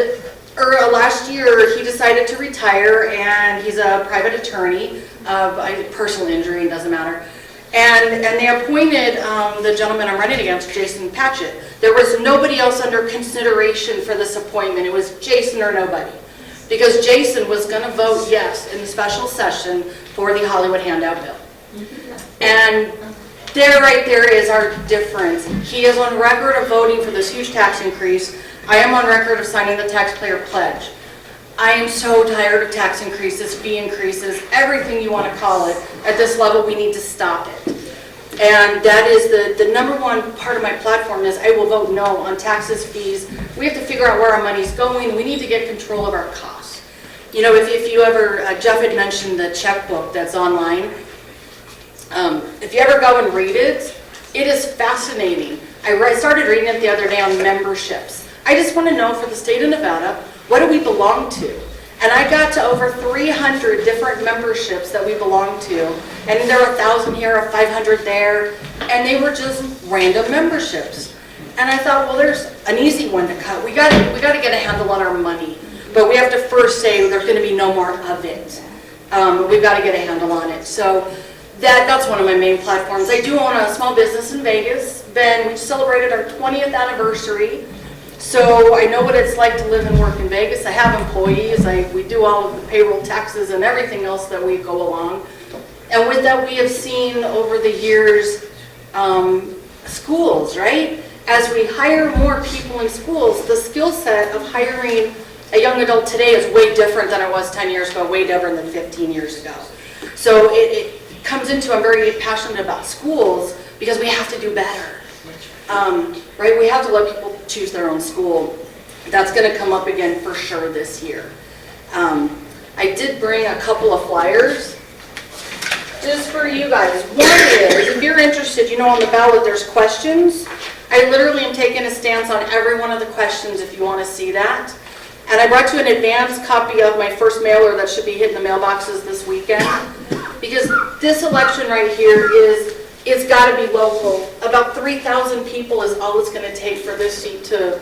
M: last year, he decided to retire, and he's a private attorney of personal injury, it doesn't matter. And they appointed the gentleman I'm running against, Jason Patchett. There was nobody else under consideration for this appointment. It was Jason or nobody. Because Jason was going to vote yes in the special session for the Hollywood handout bill. And right there is our difference. He is on record of voting for this huge tax increase. I am on record of signing the taxpayer pledge. I am so tired of tax increases, fee increases, everything you want to call it. At this level, we need to stop it. And that is the number one part of my platform is I will vote no on taxes, fees. We have to figure out where our money's going. We need to get control of our costs. If you ever, Jeff had mentioned the checkbook that's online. If you ever go and read it, it is fascinating. I started reading it the other day on memberships. I just want to know for the state of Nevada, what do we belong to? And I got to over 300 different memberships that we belong to. And there are 1,000 here, 500 there. And they were just random memberships. And I thought, well, there's an easy one to cut. We got to get a handle on our money. But we have to first say there's going to be no more of it. We've got to get a handle on it. So that's one of my main platforms. I do own a small business in Vegas. We celebrated our 20th anniversary. So I know what it's like to live and work in Vegas. I have employees. We do all of the payroll, taxes, and everything else that we go along. And with that, we have seen over the years schools, right? As we hire more people in schools, the skill set of hiring a young adult today is way different than it was 10 years ago, way different than 15 years ago. So it comes into, I'm very passionate about schools because we have to do better. Right? We have to let people choose their own school. That's going to come up again for sure this year. I did bring a couple of flyers just for you guys. One is, if you're interested, on the ballot there's questions. I literally am taking a stance on every one of the questions if you want to see that. And I brought you an advanced copy of my first mailer that should be hitting the mailboxes this weekend. Because this election right here it's got to be local. About 3,000 people is all it's going to take for this seat to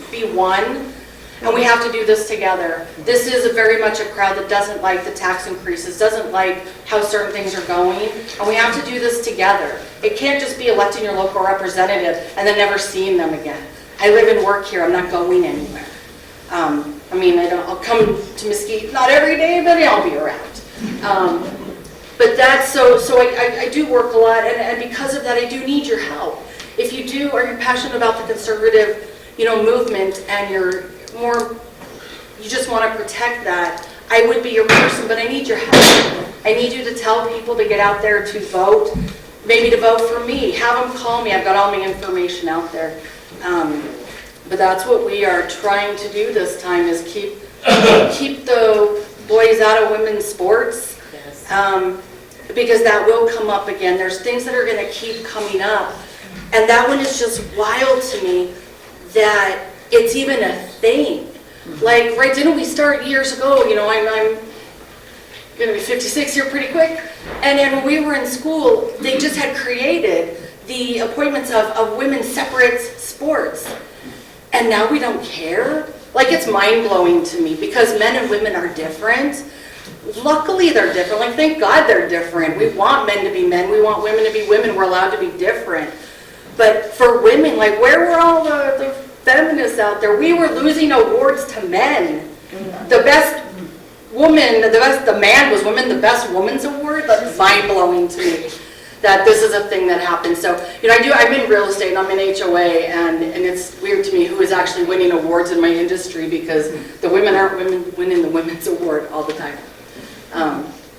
M: be won. And we have to do this together. This is very much a crowd that doesn't like the tax increases, doesn't like how certain things are going. And we have to do this together. It can't just be electing your local representative and then never seeing them again. I live and work here. I'm not going anywhere. I'll come to Mesquite, not every day, but I'll be around. But that's, so I do work a lot, and because of that, I do need your help. If you do, are you passionate about the conservative, movement, and you're more, you just want to protect that, I would be your person, but I need your help. I need you to tell people to get out there to vote, maybe to vote for me. Have them call me. I've got all my information out there. But that's what we are trying to do this time, is keep the boys out of women's sports. Because that will come up again. There's things that are going to keep coming up. And that one is just wild to me that it's even a thing. Like, right, didn't we start years ago? I'm going to be 56 here pretty quick. And then when we were in school, they just had created the appointments of women's separate sports. And now we don't care? Like, it's mind-blowing to me because men and women are different. Luckily, they're different. Like, thank God they're different. We want men to be men. We want women to be women. We're allowed to be different. But for women, like, where were all the feminists out there? We were losing awards to men. The best woman, the man was women, the best woman's award. That's mind-blowing to me that this is a thing that happens. So, I'm in real estate and I'm in HOA, and it's weird to me who is actually winning awards in my industry because the women aren't winning the women's award all the time.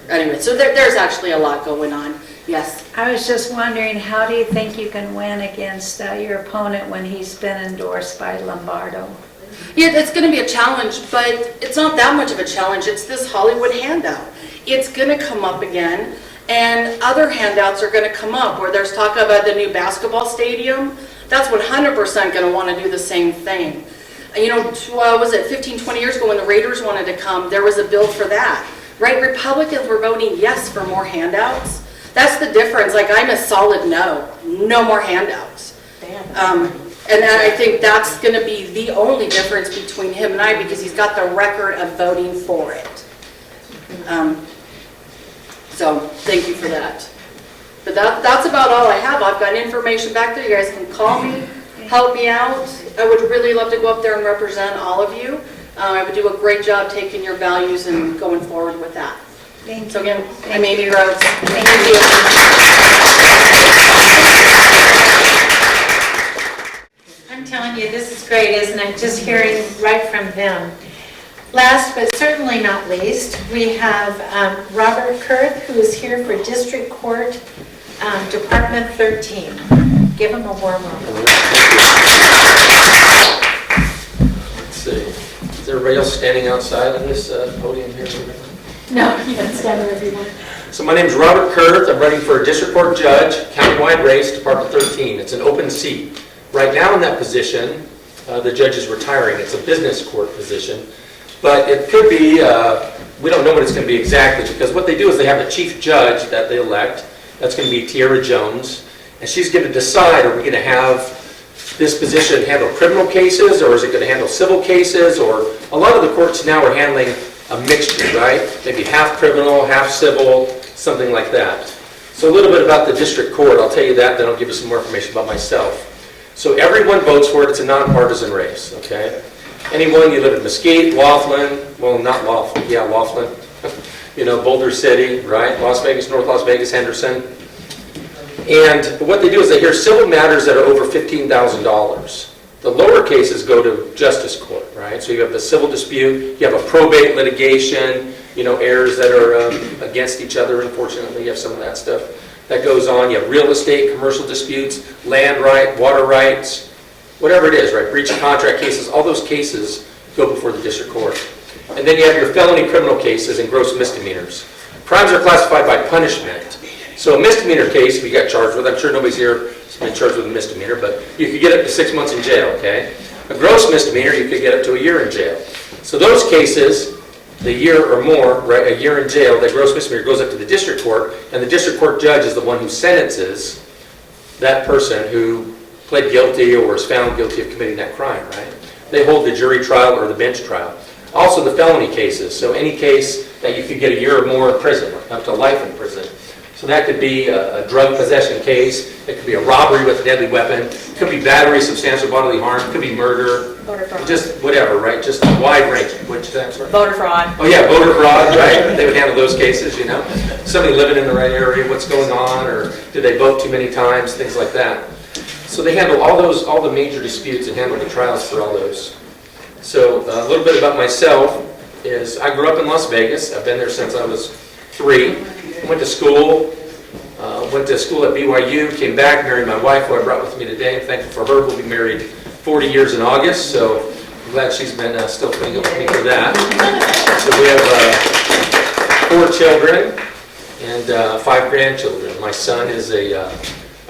M: Anyway, so there's actually a lot going on. Yes.
B: I was just wondering, how do you think you can win against your opponent when he's been endorsed by Lombardo?
M: Yeah, it's going to be a challenge, but it's not that much of a challenge. It's this Hollywood handout. It's going to come up again, and other handouts are going to come up where there's talk about the new basketball stadium. That's 100% going to want to do the same thing. Was it 15, 20 years ago when the Raiders wanted to come, there was a bill for that. Right? Republicans were voting yes for more handouts. That's the difference. Like, I'm a solid no more handouts. And I think that's going to be the only difference between him and I, because he's got the record of voting for it. So thank you for that. But that's about all I have. I've got information back there. You guys can call me, help me out. I would really love to go up there and represent all of you. I would do a great job taking your values and going forward with that.
B: Thank
M: So
B: you.
M: again, I'm Amy Rhodes. Thank you.
A: I'm telling you, this is great, isn't it? Just hearing right from them. Last but certainly not least, we have Robert Kurth, who is here for District Court, Department 13. Give him a warm welcome.
N: Let's see. Is everybody else standing outside of this podium here?
A: No, you can stand wherever you want.
N: So my name is Robert Kurth. I'm running for a District Court Judge, countywide race, Department 13. It's an open seat. Right now in that position, the judge is retiring. It's a business court position. But it could be, we don't know what it's going to be exactly, because what they do is they have a chief judge that they elect. That's going to be Tiara Jones. And she's going to decide, are we going to have this position handle criminal cases, or is it going to handle civil cases? Or a lot of the courts now are handling a mixture, right? Maybe half criminal, half civil, something like that. So a little bit about the district court, I'll tell you that, then I'll give you some more information about myself. So everyone votes for it, it's a nonpartisan race, okay? Anyone, you live in Mesquite, Laughlin, well, not Laughlin, yeah, Laughlin, Boulder City, right? Las Vegas, North Las Vegas, Henderson. And what they do is they hear civil matters that are over $15,000. The lower cases go to justice court, right? So you have the civil dispute, you have a probate litigation, errors that are against each other, unfortunately. You have some of that stuff that goes on. You have real estate, commercial disputes, land right, water rights, whatever it is, right? Breach of contract cases, all those cases go before the district court. And then you have your felony criminal cases and gross misdemeanors. Crimes are classified by punishment. So a misdemeanor case, if you got charged with, I'm sure nobody's here has been charged with a misdemeanor, but you could get up to 6 months in jail, okay? A gross misdemeanor, you could get up to a year in jail. So those cases, the year or more, right, a year in jail, that gross misdemeanor goes up to the district court, and the district court judge is the one who sentences that person who pled guilty or is found guilty of committing that crime, right? They hold the jury trial or the bench trial. Also the felony cases, so any case that you could get a year or more in prison, up to life in prison. So that could be a drug possession case, it could be a robbery with a deadly weapon, it could be battery, substantial bodily harm, it could be murder, just whatever, right? Just wide range. Which that's right.
D: Voter fraud.
N: Oh yeah, voter fraud, right? They would handle those cases, you know. Somebody living in the right area, what's going on, or did they vote too many times, things like that. So they handle all the major disputes and handle the trials for all those. So a little bit about myself is I grew up in Las Vegas. I've been there since I was 3. I went to school at BYU, came back, married my wife, who I brought with me today. I'm thankful for her. We'll be married 40 years in August, so I'm glad she's been still putting up with me for that. So we have 4 children and 5 grandchildren. My son is a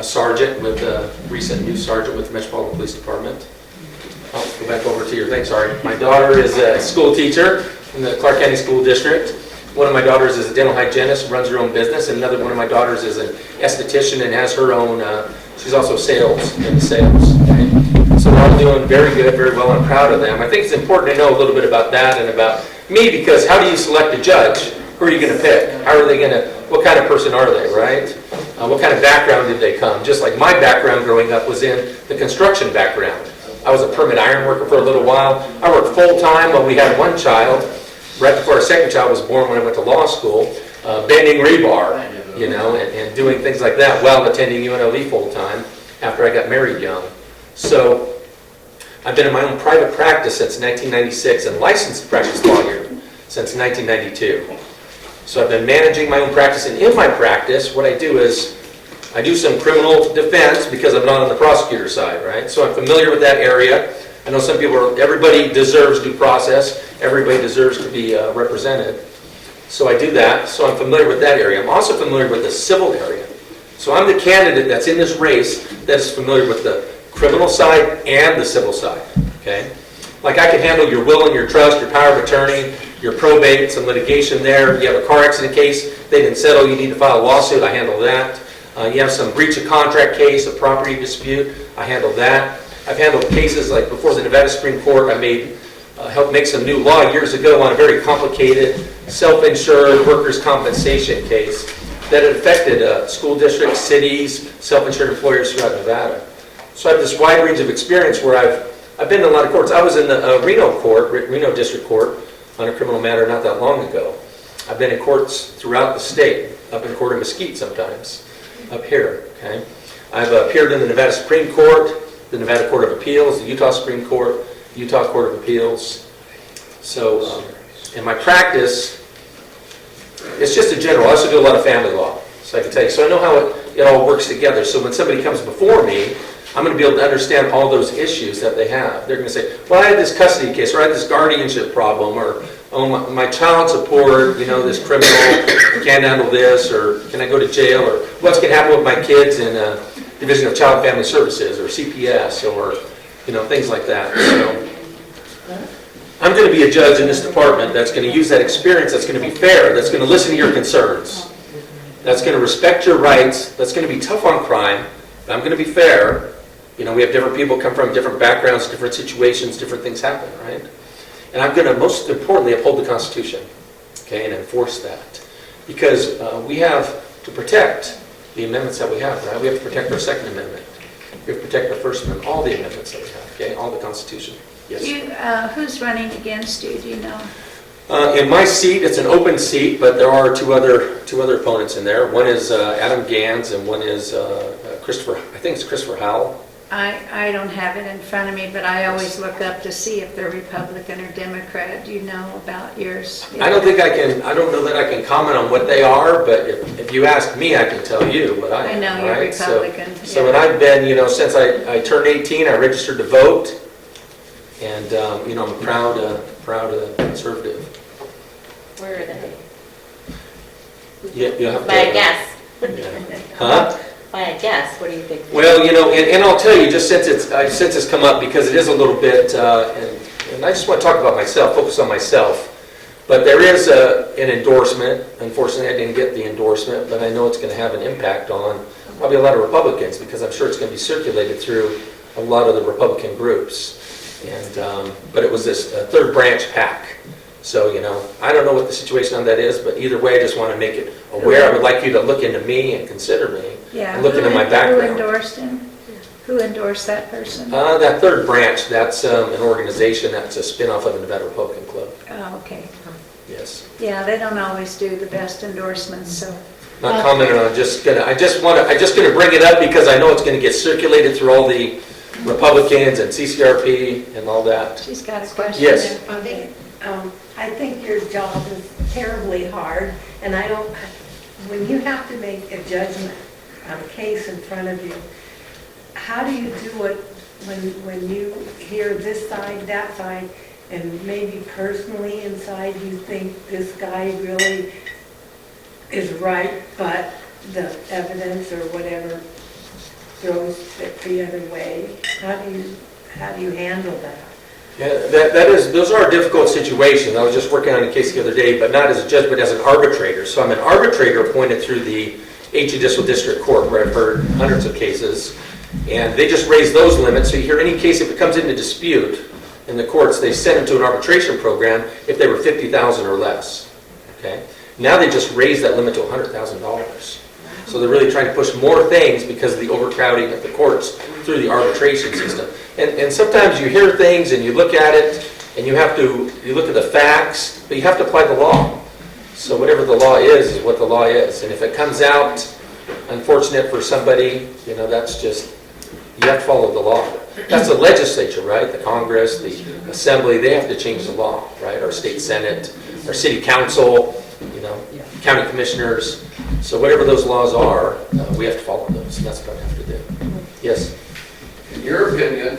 N: sergeant with a recent new sergeant with the Metropolitan Police Department. I'll go back over to your thing, sorry. My daughter is a school teacher in the Clark County School District. One of my daughters is a dental hygienist, runs her own business, and another one of my daughters is an esthetician and has her own, she's also in sales. Okay? So they're all doing very good, very well, I'm proud of them. I think it's important to know a little bit about that and about me, because how do you select a judge? Who are you going to pick? How are they going to, what kind of person are they, right? What kind of background did they come? Just like my background growing up was in the construction background. I was a permit iron worker for a little while. I worked full-time while we had 1 child. Right before our second child was born, when I went to law school, bending rebar, you know, and doing things like that while attending UNLV full-time after I got married young. So I've been in my own private practice since 1996 and licensed practice lawyer since 1992. So I've been managing my own practice, and in my practice, what I do is I do some criminal defense because I'm not on the prosecutor side, right? So I'm familiar with that area. I know some people everybody deserves due process. Everybody deserves to be represented. So I do that. So I'm familiar with that area. I'm also familiar with the civil area. So I'm the candidate that's in this race that is familiar with the criminal side and the civil side, okay? Like I can handle your will and your trust, your power of attorney, your probate, some litigation there. You have a car accident case, they didn't settle, you need to file a lawsuit, I handle that. You have some breach of contract case, a property dispute, I handle that. I've handled cases like before the Nevada Supreme Court. I helped make some new law years ago on a very complicated self-insured workers' compensation case that had affected school districts, cities, self-insured employers throughout Nevada. So I have this wide range of experience where I've been in a lot of courts. I was in the Reno District Court on a criminal matter not that long ago. I've been in courts throughout the state, up in court in Mesquite sometimes, up here. Okay, I've appeared in the Nevada Supreme Court, the Nevada Court of Appeals, the Utah Supreme Court, Utah Court of Appeals. So in my practice, it's just a general. I also do a lot of family law, so I can tell you. So I know how it all works together. So when somebody comes before me, I'm going to be able to understand all those issues that they have. They're going to say, well, I had this custody case, or I had this guardianship problem, or oh, my child support, you know, this criminal, I can't handle this, or can I go to jail, or what's going to happen with my kids in Division of Child and Family Services, or CPS, or, you know, things like that. So I'm going to be a judge in this department that's going to use that experience, that's going to be fair, that's going to listen to your concerns, that's going to respect your rights, that's going to be tough on crime, but I'm going to be fair. You know, we have different people come from different backgrounds, different situations, different things happen, right? And I'm going to, most importantly, uphold the Constitution, okay, and enforce that. Because we have to protect the amendments that we have, right? We have to protect our Second Amendment. We have to protect our First Amendment, all the amendments that we have, okay, all the Constitution. Yes.
B: Who's running against you, do you know?
N: In my seat, it's an open seat, but there are two other opponents in there. One is Adam Gans, and one is Christopher, I think it's Christopher Howell.
B: I don't have it in front of me, but I always look up to see if they're Republican or Democrat. Do you know about yours?
N: I don't know that I can comment on what they are, but if you ask me, I can tell you what I am.
B: I know you're
N: right?
B: Republican.
N: So when I've been, you know, since I turned 18, I registered to vote, and, you know, I'm a proud conservative.
D: Where are they?
N: Yeah, you'll have to.
D: By a guess.
N: Yeah. Huh?
D: By a guess, what do you think?
N: Well, you know, and I'll tell you, just since it's come up, because it is a little bit, and I just want to talk about myself, focus on myself. But there is an endorsement. Unfortunately, I didn't get the endorsement, but I know it's going to have an impact on probably a lot of Republicans, because I'm sure it's going to be circulated through a lot of the Republican groups. And but it was this third branch PAC. So, you know, I don't know what the situation on that is, but either way, I just want to make it aware. I would like you to look into me and consider me.
B: Yeah.
N: And look into my background.
B: Who endorsed him? Who endorsed that person?
N: That third branch, that's an organization that's a spin-off of the Nevada Republican Club.
B: Oh, okay.
N: Yes.
B: Yeah, they don't always do the best endorsements, so.
N: Not commenting on, I'm just gonna bring it up because I know it's gonna get circulated through all the Republicans and CCRP and all that.
B: She's got a question.
N: Yes.
C: I think your job is terribly hard, and when you have to make a judgment on a case in front of you, how do you do it when you hear this side, that side, and maybe personally inside you think this guy really is right, but the evidence or whatever throws it the other way? How do you handle that?
N: Yeah, those are difficult situations. I was just working on a case the other day, but not as a judge, but as an arbitrator. So I'm an arbitrator appointed through the 8th Judicial District Court, where I've heard hundreds of cases, and they just raise those limits. So you hear any case, if it comes into dispute in the courts, they send them to an arbitration program if they were $50,000 or less. Okay. Now they just raise that limit to $100,000. So they're really trying to push more things because of the overcrowding of the courts through the arbitration system. And sometimes you hear things and you look at it and you look at the facts, but you have to apply the law. So whatever the law is what the law is. And if it comes out unfortunate for somebody, that's just, you have to follow the law. That's the legislature, right? The Congress, the Assembly, they have to change the law, right? Our state Senate, our city council, county commissioners. So whatever those laws are, we have to follow those, and that's what I have to do. Yes?
J: In your opinion,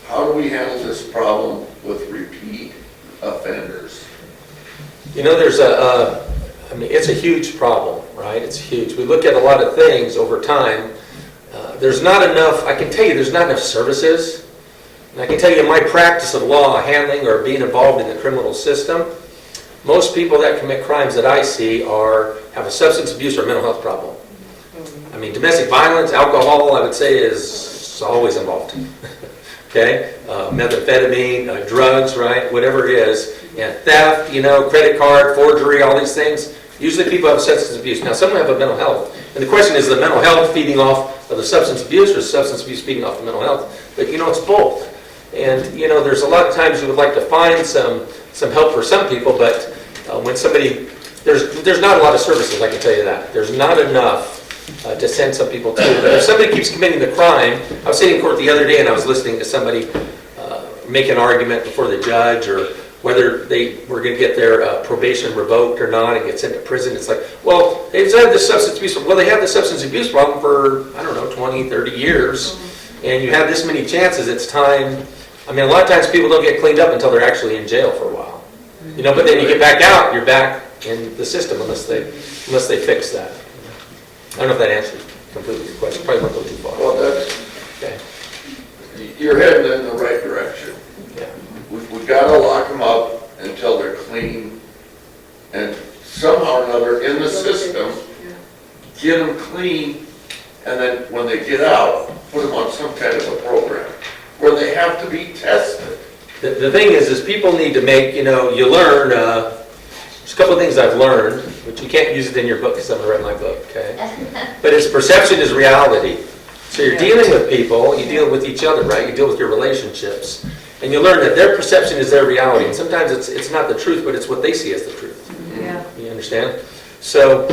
J: how do we handle this problem with repeat offenders?
N: It's a huge problem, right? It's huge. We look at a lot of things over time. There's not enough, I can tell you there's not enough services. And I can tell you in my practice of law handling or being involved in the criminal system, most people that commit crimes that I see have a substance abuse or mental health problem. Domestic violence, alcohol, I would say is always involved. Okay? Methamphetamine, drugs, right? Whatever it is. And theft, credit card, forgery, all these things. Usually people have substance abuse. Now some have a mental health. And the question is the mental health feeding off of the substance abuse or substance abuse feeding off the mental health? But it's both. And there's a lot of times you would like to find some help for some people, but when somebody, there's not a lot of services, I can tell you that. There's not enough to send some people to. But if somebody keeps committing the crime, I was sitting in court the other day and I was listening to somebody make an argument before the judge or whether they were going to get their probation revoked or not and get sent to prison. It's like, well, they've had this substance abuse. Well, they had the substance abuse problem for, 20, 30 years. And you have this many chances, it's time. A lot of times people don't get cleaned up until they're actually in jail for a while. But then you get back out, you're back in the system unless they fix that. I don't know if that answers completely your question. Probably won't go too far.
J: Well,
N: Okay.
J: You're heading in the right direction.
N: Yeah.
J: We've got to lock them up until they're clean, and somehow or another in the system, get them clean, and then when they get out, put them on some kind of a program where they have to be tested.
N: The thing is people need to make, you learn, there's a couple of things I've learned, which you can't use it in your book because I'm going to write my book, okay? But it's perception is reality. So you're dealing with people, you deal with each other, right? You deal with your relationships. And you learn that their perception is their reality. And sometimes it's not the truth, but it's what they see as the truth.
B: Yeah.
N: You understand? So,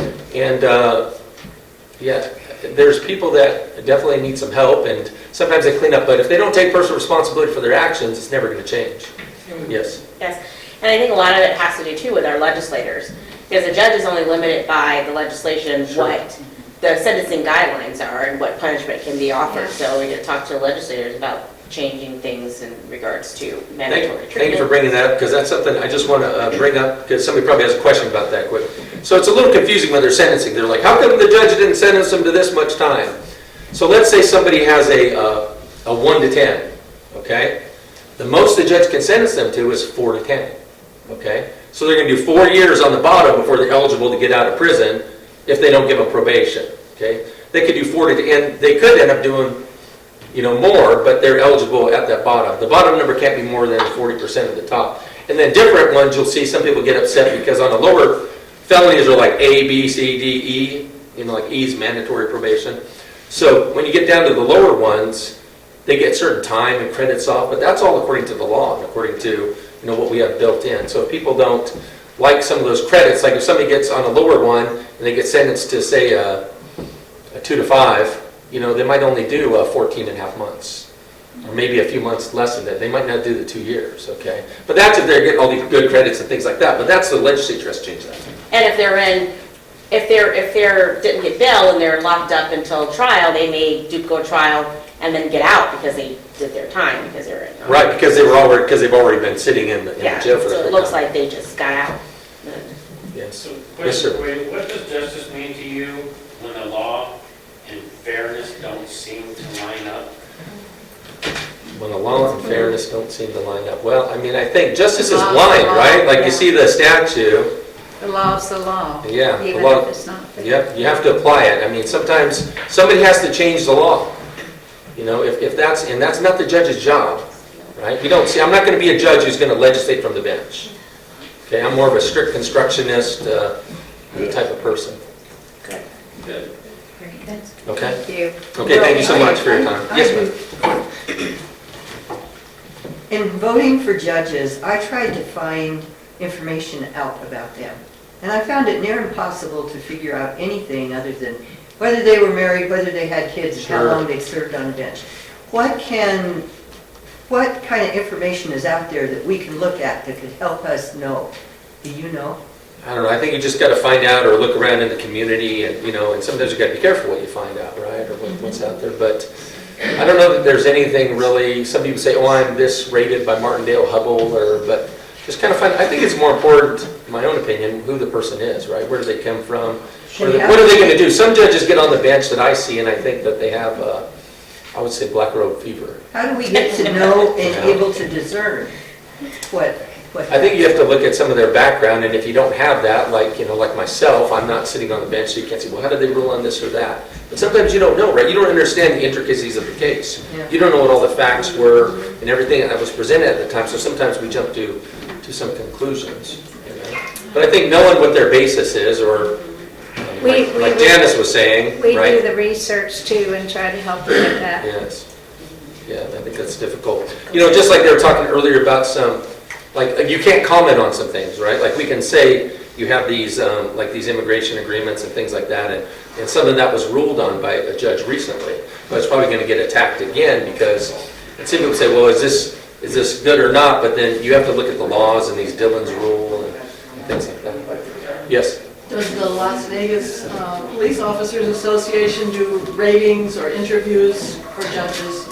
N: there's people that definitely need some help, and sometimes they clean up, but if they don't take personal responsibility for their actions, it's never going to change. Yes?
D: Yes, and I think a lot of it has to do too with our legislators, because the judge is only limited by the legislation, what the sentencing guidelines are and what punishment can be offered. So we need to talk to the legislators about changing things in regards to mandatory treatment.
N: Thank you for bringing that up, because that's something I just want to bring up, because somebody probably has a question about that quick. So it's a little confusing when they're sentencing. They're like, how come the judge didn't sentence them to this much time? So let's say somebody has a 1 to 10, okay? The most the judge can sentence them to is 4 to 10, okay? So they're going to do 4 years on the bottom before they're eligible to get out of prison if they don't give them probation, okay? They could do 4 to 10. They could end up doing more, but they're eligible at that bottom. The bottom number can't be more than 40% of the top. And then different ones, you'll see some people get upset because on the lower felonies are like A, B, C, D, E, like E is mandatory probation. So when you get down to the lower ones, they get certain time and credits off, but that's all according to the law and according to what we have built in. So if people don't like some of those credits, like if somebody gets on a lower one and they get sentenced to say a 2 to 5, they might only do 14 and a half months, or maybe a few months less than that. They might not do the 2 years, okay? But that's if they're getting all these good credits and things like that. But that's the legislature has changed that.
D: And if they're didn't get bail and they're locked up until trial, they may go to trial and then get out because they did their time because they're in.
N: Right, because they've already been sitting in the jail for
D: so
N: that
D: it looks
N: time.
D: like they just got out.
N: Yes.
L: So,
N: Yes, sir.
L: what does justice mean to you when the law and fairness don't seem to line up?
N: When the law and fairness don't seem to line up. Well, I mean, I think justice is
B: The law is
N: blind,
B: the law,
N: right? Like
B: yeah.
N: you see the statute,
B: The law's the law.
N: yeah. the
B: Even
N: law-
B: if it's not fair.
N: Yep, you have to apply it. I mean, sometimes somebody has to change the law. If that's, and that's not the judge's job, right? I'm not going to be a judge who's going to legislate from the bench. Okay, I'm more of a strict constructionist type of person.
L: Good.
N: Okay?
B: Thank you.
N: Okay, thank you so much for your time. Yes, ma'am.
F: In voting for judges, I tried to find information out about them. And I found it near impossible to figure out anything other than whether they were married, whether they had kids, and how
N: Sure.
F: long they served on the bench. What kind of information is out there that we can look at that could help us know? Do you know?
N: I don't know, I think you just got to find out or look around in the community and, and sometimes you got to be careful what you find out, right? Or what's out there. But I don't know that there's anything really, some people say, oh, I'm this rated by Martindale Hubble, but just kind of I think it's more important, in my own opinion, who the person is, right? Where do they come from? What are they going to do? Some judges get on the bench that I see and I think that they have, I would say, black robe fever.
F: How do we get to know and able to discern what?
N: I think you have to look at some of their background, and if you don't have that, like myself, I'm not sitting on the bench, so you can't say, well, how did they rule on this or that? But sometimes you don't know, right? You don't understand the intricacies of the case.
F: Yeah.
N: You don't know what all the facts were and everything that was presented at the time, so sometimes we jump to some conclusions. But I think knowing what their basis is, or like Janice was saying,
B: We
N: right?
B: do the research too and try to help you with that.
N: Yes. Yeah, I think that's difficult. Just like they were talking earlier about some, like you can't comment on some things, right? Like we can say you have these, like these immigration agreements and things like that, and something that was ruled on by a judge recently, but it's probably going to get attacked again because, and some people say, well, is this good or not? But then you have to look at the laws and these Dillon's rule and things like that. Yes?
F: Does the Las Vegas Police Officers Association do ratings or interviews for judges?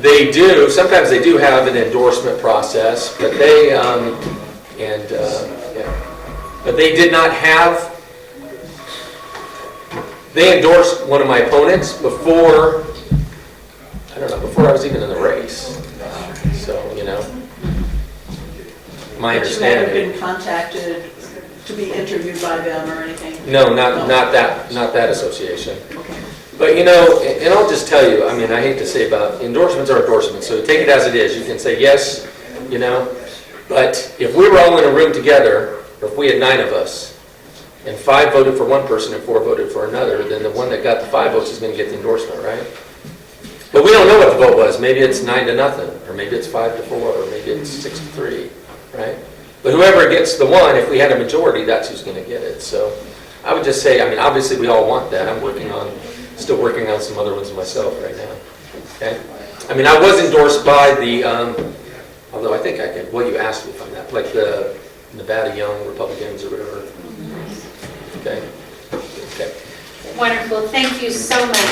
N: They do. Sometimes they do have an endorsement process, but but they did not have. They endorsed one of my opponents before. I don't know, before I was even in the race. So my understanding.
F: But you haven't been contacted to be interviewed by them or anything?
N: No, not that association.
F: Okay.
N: But and I'll just tell you, I mean, I hate to say about endorsements are endorsements, so take it as it is. You can say yes, but if we were all in a room together, or if we had 9 of us, and 5 voted for one person and 4 voted for another, then the one that got the 5 votes is going to get the endorsement, right? But we don't know what the vote was. Maybe it's 9-0, or maybe it's 5-4, or maybe it's 6-3, right? But whoever gets the one, if we had a majority, that's who's going to get it. So I would just say, I mean, obviously we all want that. I'm still working on some other ones myself right now. Okay? I mean, I was endorsed by the, although I think I can, well, you asked me if I'm that, like the Nevada Young Republicans or whatever. Okay? Okay.
A: Wonderful, thank you so much.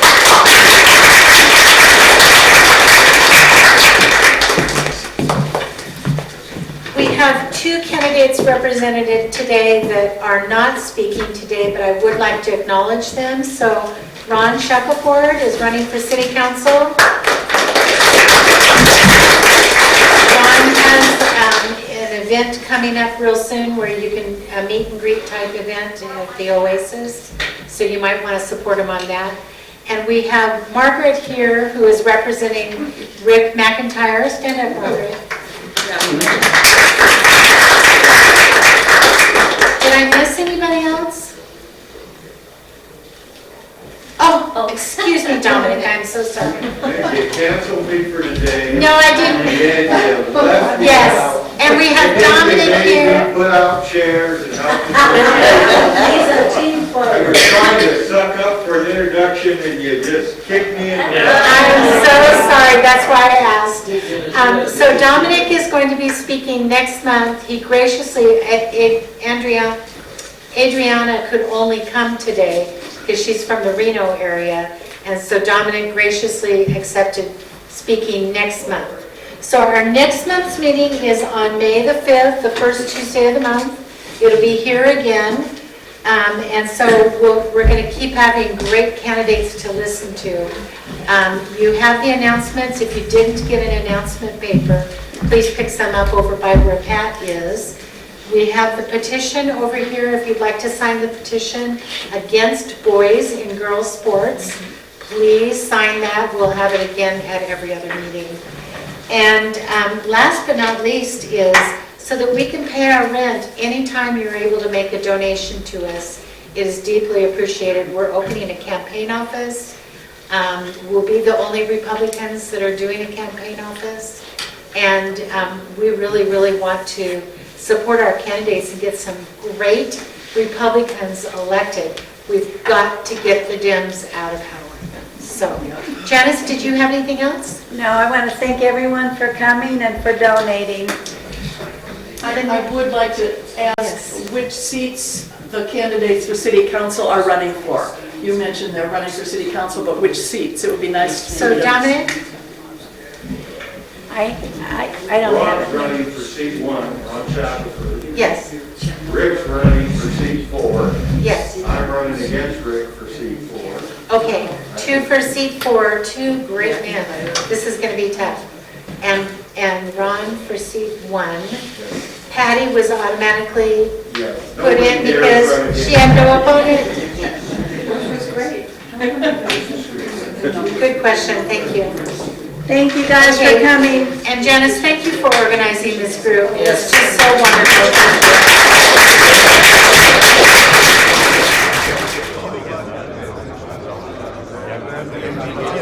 A: We have 2 candidates represented today that are not speaking today, but I would like to acknowledge them. So Ron Shackelford is running for City Council. Ron has an event coming up real soon where you can, a meet and greet type event at the Oasis. So you might want to support him on that. And we have Margaret here who is representing Rick McIntyre. Stand up, Margaret. Did I miss anybody else? Oh, I'm so sorry.
C: You canceled me for today.
A: No, I didn't.
C: And you left me
A: Yes,
C: out.
A: and we have
C: You
A: Dominic
C: made me
A: here.
C: Put out chairs and help me.
G: He's a team
C: I
G: player.
C: was trying to suck up for an introduction and you just kicked me in the ass.
A: I'm so sorry, that's why I asked. So Dominic is going to be speaking next month. He graciously, Adriana could only come today because she's from the Reno area. And so Dominic graciously accepted speaking next month. So our next month's meeting is on May the 5th, the first Tuesday of the month. It'll be here again. And so we're going to keep having great candidates to listen to. You have the announcements. If you didn't get an announcement paper, please pick some up over by where Pat is. We have the petition over here if you'd like to sign the petition against boys in girls sports. Please sign that. We'll have it again at every other meeting. And last but not least is so that we can pay our rent anytime you're able to make a donation to us. It is deeply appreciated. We're opening a campaign office. We'll be the only Republicans that are doing a campaign office. And we really, really want to support our candidates and get some great Republicans elected. We've got to get the Dems out of power. So, Janice, did you have anything else?
B: No, I want to thank everyone for coming and for donating.
O: I would like to ask which seats the candidates for city council are running for. You mentioned they're running for city council, but which seats? It would be nice to
A: So
O: know.
A: Dominic?
B: I don't have
C: Ron's
B: it.
C: running for seat 1, Ron Shackelford.
A: Yes,
C: Rick's running for seat 4.
A: yes.
C: I'm running against Rick for seat 4.
A: Okay, 2 for seat 4, 2 great men. This is going to be tough. And Ron for seat 1. Patty was automatically put in because she had no opponent.
O: Which was great.
A: Good question, thank you.
B: Thank you guys for
A: Okay.
B: coming.
A: And Janice, thank you for organizing this group. It's just so wonderful. Thank you.